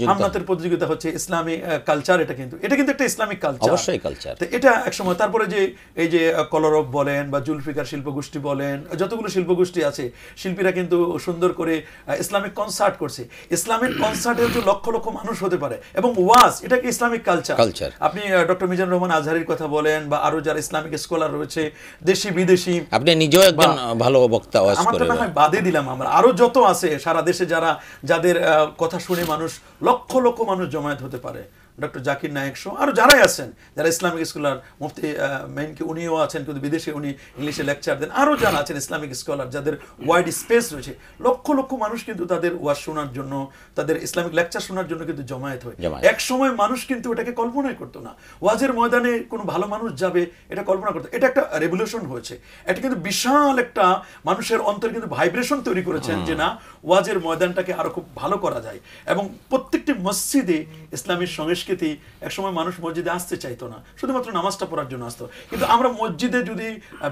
হামনাতের প্রতিযোগিতা হচ্ছে, ইসলামী কালচার, এটা কিন্তু একটা ইসলামিক কালচার, অবশ্যই কালচার। তো এটা একসময়, তারপরে যে এই যে কলরব বলেন বা জুলফিকার শিল্পগোষ্ঠী বলেন, যতগুলো শিল্পগোষ্ঠী আছে, শিল্পীরা কিন্তু সুন্দর করে ইসলামিক কনসার্ট করছে। ইসলামিক কনসার্টে হচ্ছে লক্ষ লক্ষ মানুষ হতে পারে, এবং ওয়াজ, এটা কি ইসলামিক কালচার। আপনি ডক্টর মিজানুর রহমান আজহারির কথা বলেন বা আরো যারা ইসলামিক স্কলার রয়েছে, দেশি বিদেশি, আপনি নিজেও একজন ভালো বক্তা, আমারটা না হয় বাদে দিলাম, আমরা আরো যত আছে সারা দেশে যাদের কথা শুনে মানুষ লক্ষ লক্ষ মানুষ জমায়েত হতে পারে, ডক্টর জাকির নায়েক সহ আরো যারাই আছেন, যারা ইসলামিক স্কলার, মুফতি মেইনকে উনিও আছেন, কিন্তু বিদেশে উনি ইংলিশে লেকচার দেন, আরো যারা আছেন ইসলামিক স্কলার, যাদের ওয়াইড স্পেস রয়েছে, লক্ষ লক্ষ মানুষ কিন্তু তাদের ওয়াজ শোনার জন্য, তাদের ইসলামিক লেকচার শোনার জন্য কিন্তু জমায়েত হয়। এক সময় মানুষ কিন্তু এটাকে কল্পনাই করতো না, ওয়াজের ময়দানে কোনো ভালো মানুষ যাবে এটা কল্পনা করতো। এটা একটা রেভলিউশন হয়েছে, এটা কিন্তু বিশাল একটা মানুষের অন্তরে কিন্তু ভাইব্রেশন তৈরি করেছেন যে না, ওয়াজের ময়দানটাকে আরো খুব ভালো করা যায়। এবং প্রত্যেকটি মসজিদে ইসলামের সংস্কৃতি, একসময় মানুষ মসজিদে আসতে চাইতো না, শুধুমাত্র নামাজটা পড়ার জন্য আসতো, কিন্তু আমরা মসজিদে যদি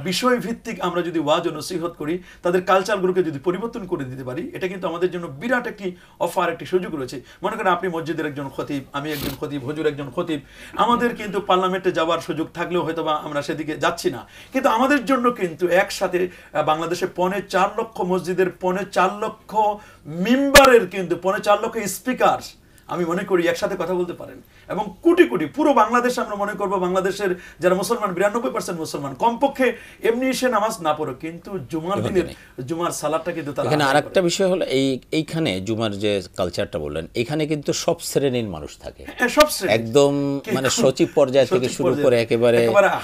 বিষয় ভিত্তিক আমরা যদি ওয়াজ ও নসিহত করি, তাদের কালচারগুলোকে যদি পরিবর্তন করে দিতে পারি, এটা কিন্তু আমাদের জন্য বিরাট একটি অফার, একটি সুযোগ রয়েছে। মনে করেন আপনি মসজিদের একজন খতিব, আমি একজন খতিব, হুজুর একজন খতিব, আমাদের কিন্তু পার্লামেন্টে যাওয়ার সুযোগ থাকলেও হয়তো বা আমরা সেদিকে যাচ্ছি না, কিন্তু আমাদের জন্য কিন্তু একসাথে বাংলাদেশে 4.25 লক্ষ মসজিদের 4.25 লক্ষ মিম্বারের কিন্তু 4.25 লক্ষ স্পিকার আমি মনে করি একসাথে কথা বলতে পারেন, এবং কোটি কোটি পুরো বাংলাদেশ আমরা মনে করবো বাংলাদেশের যারা মুসলমান 92% মুসলমান, কমপক্ষে এমনি এসে নামাজ না পড়ো কিন্তু জুমার দিনের জুমার সালাতটা কিন্তু তারা। এখানে আরেকটা বিষয় হলো এইখানে জুমার যে কালচারটা বললেন, এখানে কিন্তু সব শ্রেণীর মানুষ থাকে, সব শ্রেণী একদম মানে সচিব পর্যায় থেকে শুরু করে একেবারে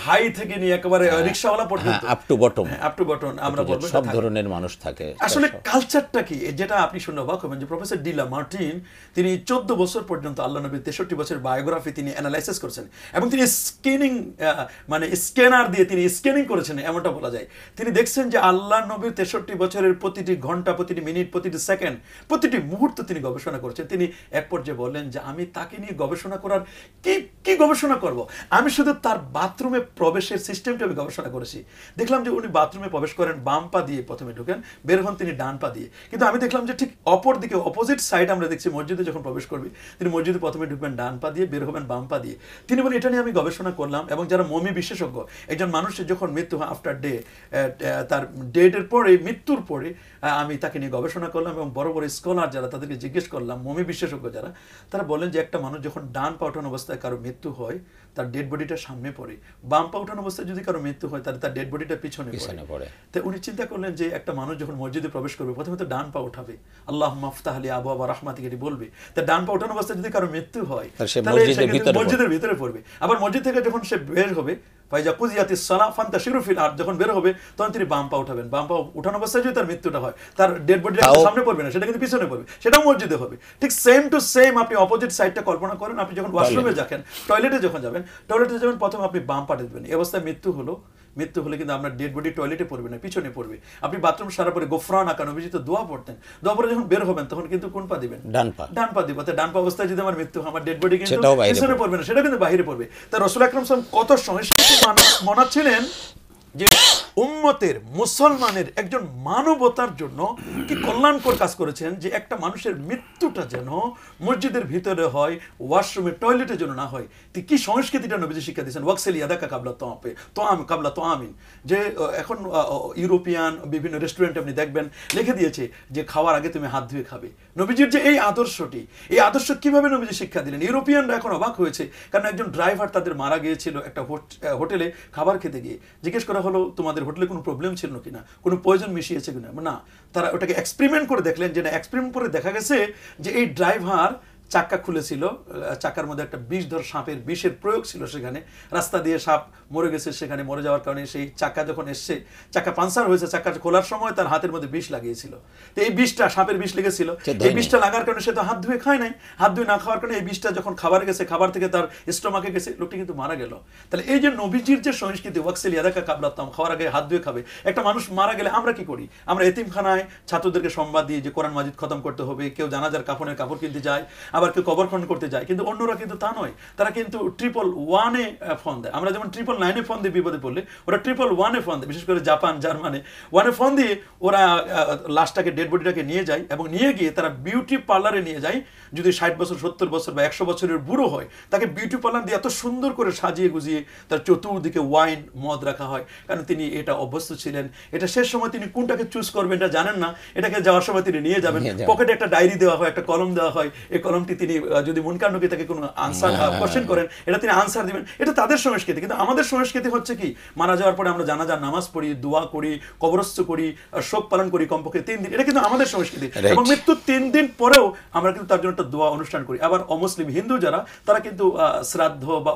হাই থেকে নিয়ে একেবারে রিকশাওয়ালা পর্যন্ত, up to bottom, up to bottom আমরা বলবো সব ধরনের মানুষ থাকে। আসলে কালচারটা কি, যেটা আপনি শুনে অবাক হবেন যে প্রফেসর ডি লা মার্টিন তিনি 14 বছর পর্যন্ত আল্লাহ নবীর 63 বছরের বায়োগ্রাফি তিনি অ্যানালাইসিস করেছেন, এবং তিনি মানে স্ক্যানার দিয়ে তিনি স্ক্যানিং করেছেন এমনটা বলা যায়। তিনি দেখছেন যে আল্লাহ নবীর 63 বছরের প্রতিটি ঘন্টা, প্রতিটি মিনিট, প্রতিটি সেকেন্ড, প্রতিটি মুহূর্ত তিনি গবেষণা করেছেন। তিনি এক পর্যায়ে বললেন যে আমি তাকে নিয়ে গবেষণা করার কি গবেষণা করব, আমি শুধু তার বাথরুমে প্রবেশের সিস্টেমটা আমি গবেষণা করেছি। দেখলাম যে উনি বাথরুমে প্রবেশ করেন বাম পা দিয়ে, প্রথমে ঢুকেন, বের হন তিনি ডান পা দিয়ে। কিন্তু আমি দেখলাম যে ঠিক অপর দিকে অপোজিট সাইড আমরা দেখছি মসজিদে যখন প্রবেশ করবি তিনি মসজিদে প্রথমে ঢুকবেন ডান পা দিয়ে, বের হবেন বাম পা দিয়ে। তিনি বলেন এটা নিয়ে আমি গবেষণা করলাম, এবং যারা মমি বিশেষজ্ঞ, একজন মানুষের যখন মৃত্যু হয় আফটার ডে, তার ডেটের পরে, মৃত্যুর পরে আমি তাকে নিয়ে গবেষণা করলাম, এবং বড় বড় স্কলার যারা তাদেরকে জিজ্ঞেস করলাম, মমি বিশেষজ্ঞ যারা, তারা বলেন যে একটা মানুষ যখন ডান পা ওঠানো অবস্থায় কারো মৃত্যু হয় তার ডেড বডিটা সামনে পড়ে, বাম পা ওঠানো অবস্থায় যদি কারো মৃত্যু হয় তাহলে তার ডেড বডিটা পিছনে পড়ে। তো উনি চিন্তা করলেন যে একটা মানুষ যখন মসজিদে প্রবেশ করবে প্রথমে তো ডান পা উঠাবে, আল্লাহুম্মা আফতাহ লি আবওয়াবা রাহমাতিকা এটি বলবে, তা ডান পা ওঠানো অবস্থায় যদি কারো মৃত্যু হয় তাহলে মসজিদের ভিতরে পড়বে। আবার মসজিদ থেকে যখন সে বের হবে, ফাইজা কুজিয়াতিস সালাহ ফান্তাশিরু ফিল আরদ, যখন বের হবে তখন তিনি বাম পা উঠাবেন। বাম পা উঠানো অবস্থায় যদি তার মৃত্যুটা হয় তার ডেড বডিটা সামনে পড়বে না, সেটা কিন্তু পিছনে পড়বে, সেটাও মসজিদে হবে। ঠিক সেম টু সেম আপনি অপোজিট সাইডটা কল্পনা করেন, আপনি যখন ওয়াশরুমে যাবেন, টয়লেটে যখন যাবেন, প্রথমে আপনি বাম পাটে দেবেন, এই অবস্থায় মৃত্যু হলে কিন্তু আপনার ডেড বডি টয়লেটে পড়বে না, পিছনে পড়বে। আপনি বাথরুম সারা পরে গোফরান আঁকা নবীজি তো দোয়া পড়তেন, দোয়া পরে যখন বের হবেন তখন কিন্তু কোন পা দিবেন? ডান পা দিব। ডান পা অবস্থায় যদি আমার মৃত্যু হয় আমার ডেড বডি কিন্তু পিছনে পড়বে না, সেটা কিন্তু বাইরে পড়বে। তা রাসূল আকরাম সাল্লাল্লাহু আলাইহি ওয়াসাল্লাম কত সংস্কৃতি মানাচ্ছিলেন যে উম্মতের মুসলমানের একজন মানবতার জন্য কি কল্যাণকর কাজ করেছেন, যে একটা মানুষের মৃত্যুটা যেন মসজিদের ভিতরে হয়, ওয়াশরুমে টয়লেটের জন্য না হয়। কি সংস্কৃতিটা নবীজি শিক্ষা দিয়েছেন, ওয়াকসিল ইয়াদাকা কাবলা তোয়ামিন। যে এখন ইউরোপিয়ান বিভিন্ন রেস্টুরেন্টে আপনি দেখবেন লিখে দিয়েছে যে খাওয়ার আগে তুমি হাত ধুয়ে খাবে। নবীজির যে এই আদর্শ কিভাবে নবীজি শিক্ষা দিলেন, ইউরোপিয়ানরা এখন অবাক হয়েছে। কারণ একজন ড্রাইভার তাদের মারা গিয়েছিল একটা হোটেলে খাবার খেতে গিয়ে, জিজ্ঞেস করা হলো তোমাদের হোটেলে কোনো প্রবলেম ছিল কিনা, কোনো পয়জন মিশিয়েছে কিনা, না। তারা ওটাকে এক্সপেরিমেন্ট করে দেখলেন, যে না, এক্সপেরিমেন্ট করে দেখা গেছে যে এই ড্রাইভার চাক্কা খুলেছিল, চাকার মধ্যে একটা সাপের বিষের প্রয়োগ ছিল, সেখানে রাস্তা দিয়ে সাপ মরে গেছে, সেখানে মরে যাওয়ার কারণে সেই চাকা যখন এসছে, চাকা পাঞ্চার হয়েছে, চাকা খোলার সময় তার হাতের মধ্যে বিষ লাগিয়েছিল। তো এই বিষটা, সাপের বিষ লেগেছিল, এই বিষটা লাগার কারণে সে তো হাত ধুয়ে খায় নাই, হাত ধুয়ে না খাওয়ার কারণে এই বিষটা যখন খাবারে গেছে, খাবার থেকে তার স্টোমাকে গেছে, লোকটি কিন্তু মারা গেল। তাহলে এই যে নবীজির যে সংস্কৃতি, ওয়াকসিল ইয়াদাকা কাবলা তোয়াম, খাওয়ার আগে হাত ধুয়ে খাবে। একটা মানুষ মারা গেলে আমরা কি করি? আমরা এতিমখানায় ছাত্রদেরকে সংবাদ দিই যে কোরআন মাজিদ খতম করতে হবে, কেউ জানাজার কাফনের কাপড় কিনতে যায়, আবার কেউ কবর খনন করতে যায়। কিন্তু অন্যরা কিন্তু তা নয়, তারা কিন্তু 111-এ ফোন দেয়। আমরা যেমন 999-এ ফোন দিয়ে বিপদে পড়লে, ওরা 111-এ ফোন দেয়। বিশেষ করে জাপান, জার্মানি 1-এ ফোন দিয়ে ওরা লাশটাকে, ডেড বডিটাকে নিয়ে যায়, এবং নিয়ে গিয়ে তারা বিউটি পার্লারে নিয়ে যায়। যদি 60 বছর, 70 বছর বা 100 বছরের বুড়ো হয়, তাকে বিউটি পার্লার দিয়ে এত সুন্দর করে সাজিয়ে গুজিয়ে তার চতুর্দিকে ওয়াইন, মদ রাখা হয়, কারণ তিনি এটা অভ্যস্ত ছিলেন। এটা শেষ সময় তিনি কোনটাকে চুজ করবেন এটা জানেন না, এটাকে যাওয়ার সময় তিনি নিয়ে যাবেন। পকেটে একটা ডায়েরি দেওয়া হয়, একটা কলম দেওয়া হয়, এই কলমটি তিনি যদি মুনকারনবী তাকে কোনো আনসার কোশ্চেন করেন, এটা তিনি আনসার দিবেন। এটা তাদের সংস্কৃতি। কিন্তু আমাদের সংস্কৃতি হচ্ছে কি, মারা যাওয়ার পরে আমরা জানাজার নামাজ পড়ি, দোয়া করি, কবরস্থ করি, শোক পালন করি কমপক্ষে 3 দিন। এটা কিন্তু আমাদের সংস্কৃতি। এবং মৃত্যুর 3 দিন পরেও আমরা কিন্তু তার জন্য একটা দোয়া অনুষ্ঠান করি। আবার অমুসলিম হিন্দু যারা, তারা কিন্তু শ্রাদ্ধ বা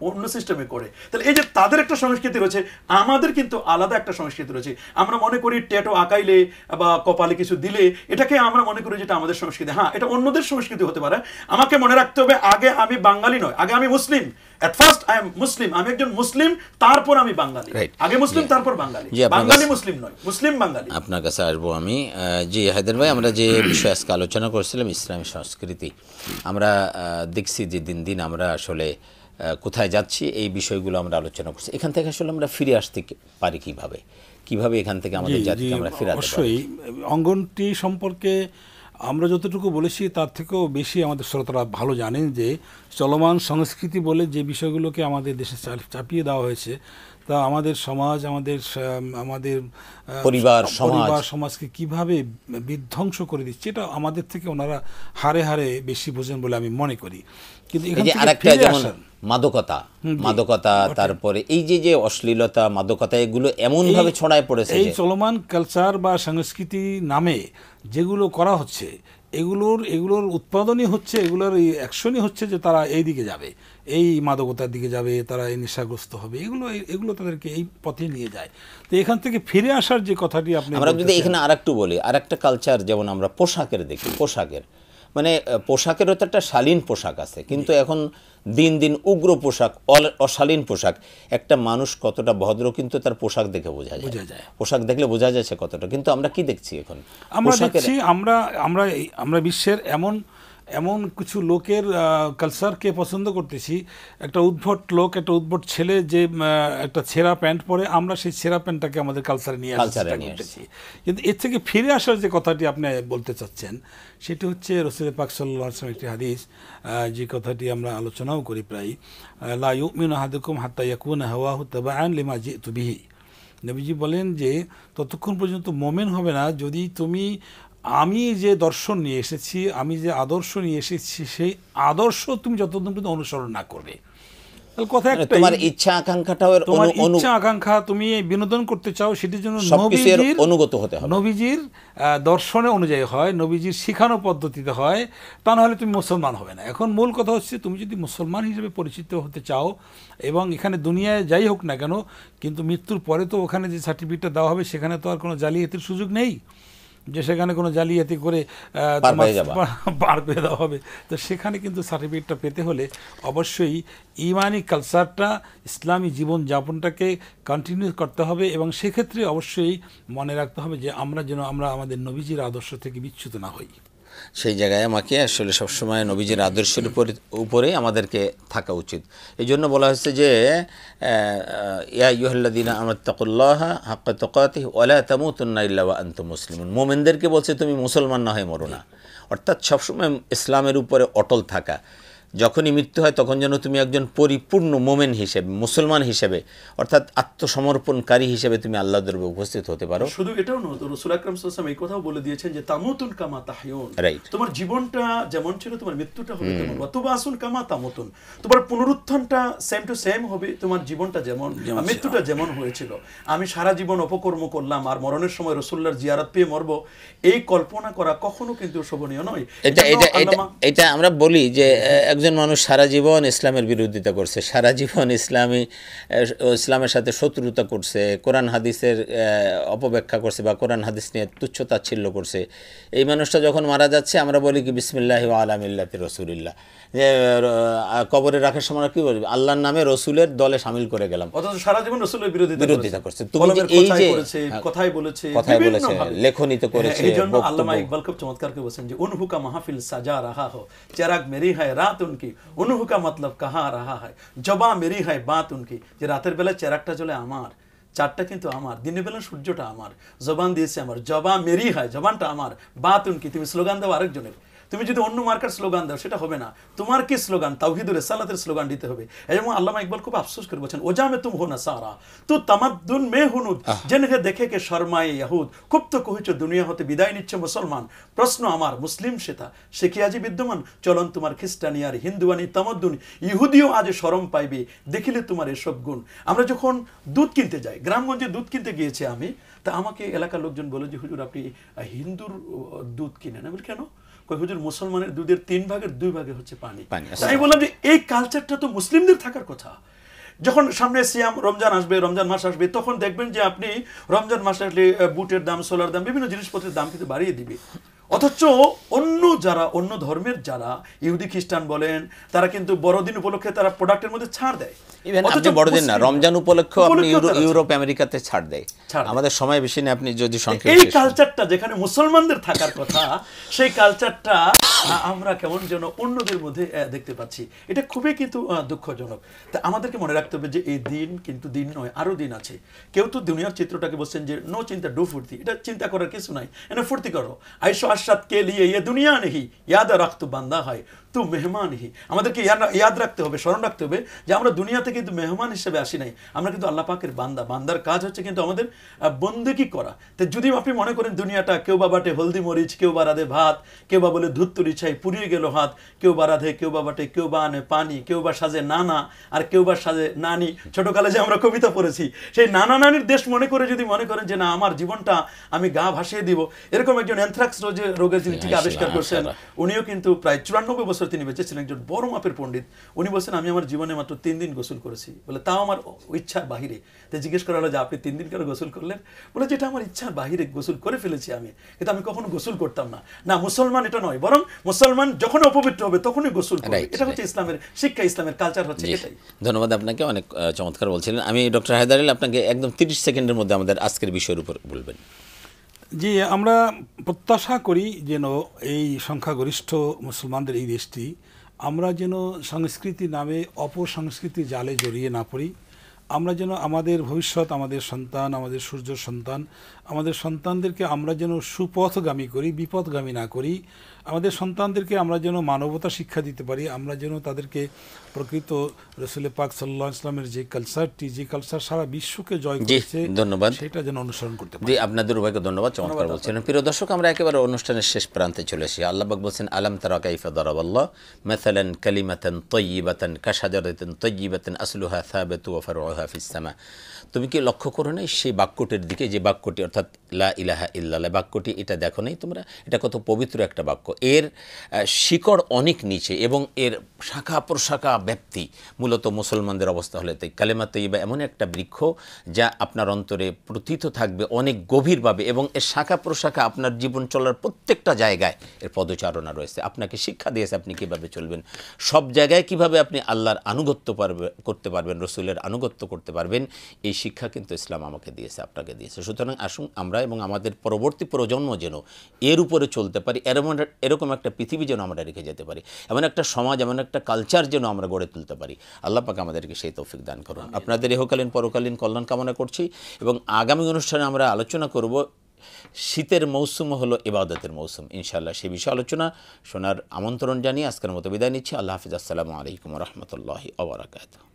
অন্য সিস্টেমে করে। তাহলে এই যে তাদের একটা সংস্কৃতি রয়েছে, আমাদের কিন্তু আলাদা একটা সংস্কৃতি রয়েছে। আমরা মনে করি ট্যাটু আঁকাইলে বা কপালে কিছু দিলে এটাকে আমরা মনে করি যেটা আমাদের সংস্কৃতি। হ্যাঁ, এটা অন্যদের সংস্কৃতি হতে পারে। আমাকে মনে রাখতে হবে, আগে আমি বাঙালি নয়, আগে আমি মুসলিম। এট ফার্স্ট আই এম মুসলিম, আমি একজন মুসলিম, তারপর আমি বাঙালি। আগে মুসলিম, তারপর বাঙালি। বাঙালি মুসলিম নয়, মুসলিম বাঙালি। আপনার কাছে আসবো আমি। জি হায়দার ভাই, আমরা যে বিষয়ে আজকে আলোচনা করছিলাম ইসলামী সংস্কৃতি, আমরা দেখছি যে দিন দিন আমরা আসলে কোথায় যাচ্ছি, এই বিষয়গুলো আমরা আলোচনা করছি। এখান থেকে আসলে আমরা ফিরে আসতে পারি কিভাবে এখান থেকে আমাদের জাতিকে আমরা ফিরাতে পারি? অবশ্যই অঙ্গনটি সম্পর্কে আমরা যতটুকু বলেছি তার থেকেও বেশি আমাদের শ্রোতারা ভালো জানেন যে চলমান সংস্কৃতি বলে যে বিষয়গুলোকে আমাদের দেশে চাপিয়ে দেওয়া হয়েছে, তা আমাদের সমাজ, আমাদের পরিবার সমাজকে কিভাবে বিধ্বংস করে দিচ্ছে, এটা আমাদের থেকে ওনারা হারে হারে বেশি বোঝেন বলে আমি মনে করি। কিন্তু এখান থেকে আরেকটা যেমন মাদকতা, তারপরে এই যে অশ্লীলতা, মাদকতা, এগুলো এমন ভাবে ছড়ায় পড়েছে, এই চলমান কালচার বা সংস্কৃতি নামে যেগুলো করা হচ্ছে, এগুলোর উৎপাদনই হচ্ছে, এগুলোর অ্যাকশনই হচ্ছে যে তারা এই দিকে যাবে, এই মাদকতার দিকে যাবে, তারা এই নেশাগ্রস্ত হবে, এগুলো তাদেরকে এই পথে নিয়ে যায়। তো এখান থেকে ফিরে আসার যে কথাটি আপনি, আমরা যদি এখানে আরেকটু বলি, আরেকটা কালচার যেমন আমরা পোশাকের দেখি, মানে পোশাকেরও তো একটা শালীন পোশাক আছে, কিন্তু এখন দিন দিন উগ্র পোশাক, অশালীন পোশাক। একটা মানুষ কতটা ভদ্র কিন্তু তার পোশাক দেখে বোঝা যায়, পোশাক দেখলে বোঝা যাচ্ছে কতটা। কিন্তু আমরা কি দেখছি এখন? আমরা বিশ্বের এমন কিছু লোকের কালচারকে পছন্দ করতেছি। একটা উদ্ভট লোক, একটা উদ্ভট ছেলে যে একটা ছেঁড়া প্যান্ট পরে, আমরা সেই ছেঁড়া প্যান্টটাকে আমাদের কালচারে নিয়ে আসছি। কিন্তু এর থেকে ফিরে আসার যে কথাটি আপনি বলতে চাচ্ছেন, সেটি হচ্ছে রাসূল পাক সাল্লাল্লাহু আলাইহি ওয়াসাল্লামের একটি হাদিস, যে কথাটি আমরা আলোচনাও করি প্রায়, লা ইউমিনু আহাদুকুম হাত্তা ইয়াকুনা হাওয়াহু তাবাআন লিমা জিতু বিহি। নবীজি বলেন যে ততক্ষণ পর্যন্ত মুমিন হবে না যদি আমি যে দর্শন নিয়ে এসেছি, আমি যে আদর্শ নিয়ে এসেছি, সেই আদর্শ তুমি যতদিন পর্যন্ত অনুসরণ না করবে। কথা একটা, তোমার ইচ্ছা আকাঙ্ক্ষাটাও, তোমার ইচ্ছা আকাঙ্ক্ষা তুমি বিনোদন করতে চাও, সেটির জন্য অনুগত হতে হবে, নবীজির দর্শনে অনুযায়ী হয়, নবীজির শিখানো পদ্ধতিতে হয়, তা না হলে তুমি মুসলমান হবে না। এখন মূল কথা হচ্ছে, তুমি যদি মুসলমান হিসেবে পরিচিত হতে চাও, এবং এখানে দুনিয়ায় যাই হোক না কেন, কিন্তু মৃত্যুর পরে তো ওখানে যে সার্টিফিকেটটা দেওয়া হবে, সেখানে তো আর কোনো জালিয়াতির সুযোগ নেই যে সেখানে কোনো জালিয়াতি করে পার পেয়ে দেওয়া হবে। তো সেখানে কিন্তু সার্টিফিকেটটা পেতে হলে অবশ্যই ইমানি কালচারটা, ইসলামী জীবনযাপনটাকে কন্টিনিউ করতে হবে, এবং সেক্ষেত্রে অবশ্যই মনে রাখতে হবে যে আমরা আমাদের নবীজির আদর্শ থেকে বিচ্যুত না হই। সেই জায়গায় আমাকে আসলে সবসময় নবীজির আদর্শের উপরে আমাদেরকে থাকা উচিত। এই জন্য বলা হচ্ছে যে ইয়া আইয়ুহাল্লাযীনা আমাত্তাকুল্লাহা হাক্কা তুকাতিহি ওয়া লা তামুতুন্না ইল্লা ওয়া আনতুম মুসলিমুন। মুমিনদেরকে বলছে তুমি মুসলমান না হয়ে মরো না, অর্থাৎ সবসময় ইসলামের উপরে অটল থাকা। যখনই মৃত্যু হয় তখন যেন তুমি একজন পরিপূর্ণ মোমেন হিসেবে, মুসলমান হিসেবে, অর্থাৎ আত্মসমর্পণকারী হিসেবে তুমি আল্লাহর দরবারে উপস্থিত হতে পারো। শুধু এটাও নয়, রাসূল আকরাম সাল্লাল্লাহু আলাইহি ওয়াসাল্লাম এই কথাও বলে দিয়েছেন যে তামুতুন কামা তাহইউন, তোমার জীবনটা যেমন ছিল তোমার মৃত্যুটা হবে তেমন, ওয়া তুবাসুন কামা তামুতুন, তোমার পুনরুত্থানটা সেম টু সেম হবে, তোমার জীবনটা যেমন, মৃত্যুটা যেমন হয়েছিল। আমি সারা জীবন অপকর্ম করলাম আর মরণের সময় রাসূলুল্লাহর জিয়ারত পেয়ে মরব, এই কল্পনা করা কখনো কিন্তু শোভনীয় নয়। এটা আমরা বলি যে একজন মানুষ সারা জীবন ইসলামের বিরোধিতা করছে, সারা জীবন ইসলামের সাথে শত্রুতা করছে, কোরআন হাদিসের অপব্যাখ্যা করছে বা কোরআন হাদিস নিয়ে তুচ্ছতাচ্ছিল্য করছে, এই মানুষটা যখন মারা যাচ্ছে আমরা বলি কি বিসমিল্লাহি ওয়া আলা মিল্লাতি রাসূলিল্লাহ, যে কবরে রাখার সময় কি বলবে, আল্লাহর নামে রসুলের দলে শামিল করে গেলাম, অথচ সারা জীবন রসুলের বিরোধিতা করছে। তুমি এই যে কথাই বলেছে, লেখনিত করেছে। এই জন্য আল্লামা ইকবাল খুব চমৎকার করে বলেছেন যে উনহুকা মাহফিল সাজা রাহা হো, চিরাগ মেরি হয় রাত উনকি, উনহুকা মতলব কাহা রাহা হয়, জবা মেরি হয় বাত উনকি, যে রাতের বেলা চেরাগটা জ্বলে আমার, চারটা কিন্তু আমার, দিনের বেলা সূর্যটা আমার, জবান দিয়েছে আমার, জবা মেরি হয়, জবানটা আমার, বাত উনকি, তুমি স্লোগান দাও আরেকজনের। তুমি যদি অন্য মার্কার স্লোগান দাও সেটা হবে না, তোমার কি স্লোগান, তাওহীদুর রিসালাতের স্লোগান দিতে হবে। এবং আল্লামা ইকবাল খুব আফসোস করে বলেছেন, ওজা মে তুম হো না সারা তু তামাদ্দুন মে হুনুদ, জেনহে দেখে কে শর্মায়ে ইহুদ, খুব তো কহিছ দুনিয়া হতে বিদায় নিচ্ছে মুসলমান, প্রশ্ন আমার মুসলিম সেতা, সে কি আজি বিদ্যমান, চলন তোমার খ্রিস্টানি আর হিন্দুয়ানি তামাদ্দুন, ইহুদিও আজ শরম পাইবে দেখিলে তোমার এসব গুণ। আমরা যখন দুধ কিনতে যাই, গ্রামগঞ্জে দুধ কিনতে গিয়েছি আমি, তা আমাকে এলাকার লোকজন বলে যে হুজুর আপনি হিন্দুর দুধ কিনেন। আমি কেন? হুজুর মুসলমানের দুধের 3 ভাগের 2 ভাগে হচ্ছে পানি। আমি বললাম যে এই কালচারটা তো মুসলিমদের থাকার কথা। যখন সামনে সিয়াম রমজান আসবে, রমজান মাস আসবে, তখন দেখবেন যে আপনি রমজান মাসে আসলে বুটের দাম, সোলার দাম, বিভিন্ন জিনিসপত্রের দাম কিন্তু বাড়িয়ে দিবে। অথচ অন্য ধর্মের যারা ইহুদি খ্রিস্টান বলেন, তারা কিন্তু বড়দিন উপলক্ষে তারা প্রোডাক্টের মধ্যে ছাড় দেয়। আপনি বড়দিন না, রমজান উপলক্ষে আপনি ইউরোপ আমেরিকাতে ছাড় দেয়। আমাদের সময় বেশি নেই, আপনি যদি সংক্ষেপে। এই কালচারটা যেখানে মুসলমানদের থাকার কথা, সেই কালচারটা আমরা কেমন যেন অন্যদের মধ্যে দেখতে পাচ্ছি। এটা খুবই কিন্তু দুঃখজনক। তা আমাদেরকে মনে রাখতে হবে যে এই দিন কিন্তু দিন নয়, আরো দিন আছে। কেউ তো দুনিয়ার চিত্রটাকে বলছেন যে নো চিন্তা ডু ফুর্তি, এটা চিন্তা করার কিছু নাই, এটা ফুর্তি করো, আইসো माशरत के लिए ये दुनिया नहीं याद रख तू बंदा है तू मेहमान ही আমাদেরকে ইয়াদ রাখতে হবে স্মরণ রাখতে হবে যে আমরা দুনিয়াতে কিন্তু মেহমান হিসেবে আসি নাই আমরা কিন্তু আল্লাহ পাকের বান্দা বান্দার কাজ হচ্ছে কিন্তু আমাদের বন্দেগী করা তো যদি আপনি মনে করেন দুনিয়াটা কেউ বা বাটে হলদি মরিচ কেউ বা রাধে ভাত কেউ বা বলে ধুত্তুরি ছাই পুড়িয়ে গেল হাত কেউ বা রাধে কেউ বা বাটে কেউ বা আনে পানি কেউ বা সাজে নানা আর কেউ বা সাজে নানি ছোটকালে যে আমরা কবিতা পড়েছি সেই নানা নানির দেশ মনে করে যদি মনে করেন যে না আমার জীবনটা আমি গা ভাসিয়ে দিব এরকম একজন অ্যানথ্রাক্স রোগের যিনি টিকা আবিষ্কার করছেন উনিও কিন্তু প্রায় 94 বছর তিনি বেঁচে ছিলেন একজন বড় মাপের পণ্ডিত উনি বলছেন আমি আমার জীবনে মাত্র 3 দিন গোসল করেছি বলে তাও আমার ইচ্ছার বাহিরে তাই জিজ্ঞেস করা হলো যে আপনি 3 দিন কেন গোসল করলেন বলে যেটা আমার ইচ্ছার বাহিরে গোসল করে ফেলেছি আমি কিন্তু আমি কখনো গোসল করতাম না না মুসলমান এটা নয় বরং মুসলমান যখন অপবিত্র হবে তখনই গোসল করবে এটা হচ্ছে ইসলামের শিক্ষা ইসলামের কালচার হচ্ছে এটাই ধন্যবাদ আপনাকে অনেক চমৎকার বলছিলেন আমি ডক্টর হায়দার আলী আপনাকে একদম 30 সেকেন্ডের মধ্যে আমাদের আজকের বিষয়ের উপর বলবেন জি আমরা প্রত্যাশা করি যেন এই সংখ্যাগরিষ্ঠ মুসলমানদের এই দেশটি আমরা যেন সংস্কৃতি নামে অপসংস্কৃতি জালে জড়িয়ে না পড়ি আমরা যেন আমাদের ভবিষ্যৎ আমাদের সন্তান আমাদের সূর্য সন্তান আমাদের সন্তানদেরকে আমরা যেন সুপথগামী করি বিপথগামী না করি আমাদের সন্তানদেরকে আমরা যেন মানবতা শিক্ষা দিতে পারি আমরা যেন তাদেরকে প্রকৃত রাসূল পাক সাল্লাল্লাহু আলাইহি ওয়াসাল্লামের যে কালচারটি যে কালচার সারা বিশ্বকে জয় করেছে ধন্যবাদ সেটা যেন অনুসরণ করতে পারি জি আপনাদের উভয়কে ধন্যবাদ চমৎকার বলছেন প্রিয় দর্শক আমরা একেবারে অনুষ্ঠানের শেষ প্রান্তে চলে এসেছি আল্লাহ পাক বলেন আলাম তারা কাইফা দারাবাল্লাহ মাসালান কালিমাতান তাইয়িবাতান কাশাজারাতিন তাইয়িবাতিন আসলুহা সাবিতু ওয়া ফারউহা ফিস সামা তুমি কি লক্ষ্য করো না সেই বাক্যটির দিকে যে বাক্যটি অর্থাৎ লা ইলাহা ইল্লাল্লাহ বাক্যটি এটা দেখো নাই তোমরা এটা কত পবিত্র একটা বাক্য এর শিকড় অনেক নিচে এবং এর শাখা প্রশাখা ব্যাপ্তি মূলত মুসলমানদের অবস্থা হলে তাই কালেমা তৈয়বা এমন একটা বৃক্ষ যা আপনার অন্তরে প্রতীত থাকবে অনেক গভীরভাবে এবং এর শাখা প্রশাখা আপনার জীবন চলার প্রত্যেকটা জায়গায় এর পদচারণা রয়েছে আপনাকে শিক্ষা দিয়েছে আপনি কীভাবে চলবেন সব জায়গায় কিভাবে আপনি আল্লাহর আনুগত্য করতে পারবেন রসুলের আনুগত্য করতে পারবেন এই শিক্ষা কিন্তু ইসলাম আমাকে দিয়েছে আপনাকে দিয়েছে সুতরাং আসুন আমরা এবং আমাদের পরবর্তী প্রজন্ম যেন এর উপরে চলতে পারি এরকম একটা পৃথিবী যেন আমরা রেখে যেতে পারি এমন একটা সমাজ এমন একটা কালচার যেন আমরা গড়ে তুলতে পারি আল্লাহ পাক আমাদেরকে সেই তৌফিক দান করুন আপনাদের ইহকালীন পরকালীন কল্যাণ কামনা করছি এবং আগামী অনুষ্ঠানে আমরা আলোচনা করব শীতের মৌসুম হলো ইবাদতের মৌসুম ইনশাআল্লাহ সেই বিষয়ে আলোচনা শোনার আমন্ত্রণ জানিয়ে আজকের মতো বিদায় নিচ্ছি আল্লাহ হাফিজ আসসালামু আলাইকুম ওয়া রাহমাতুল্লাহি ওয়া বারাকাতুহু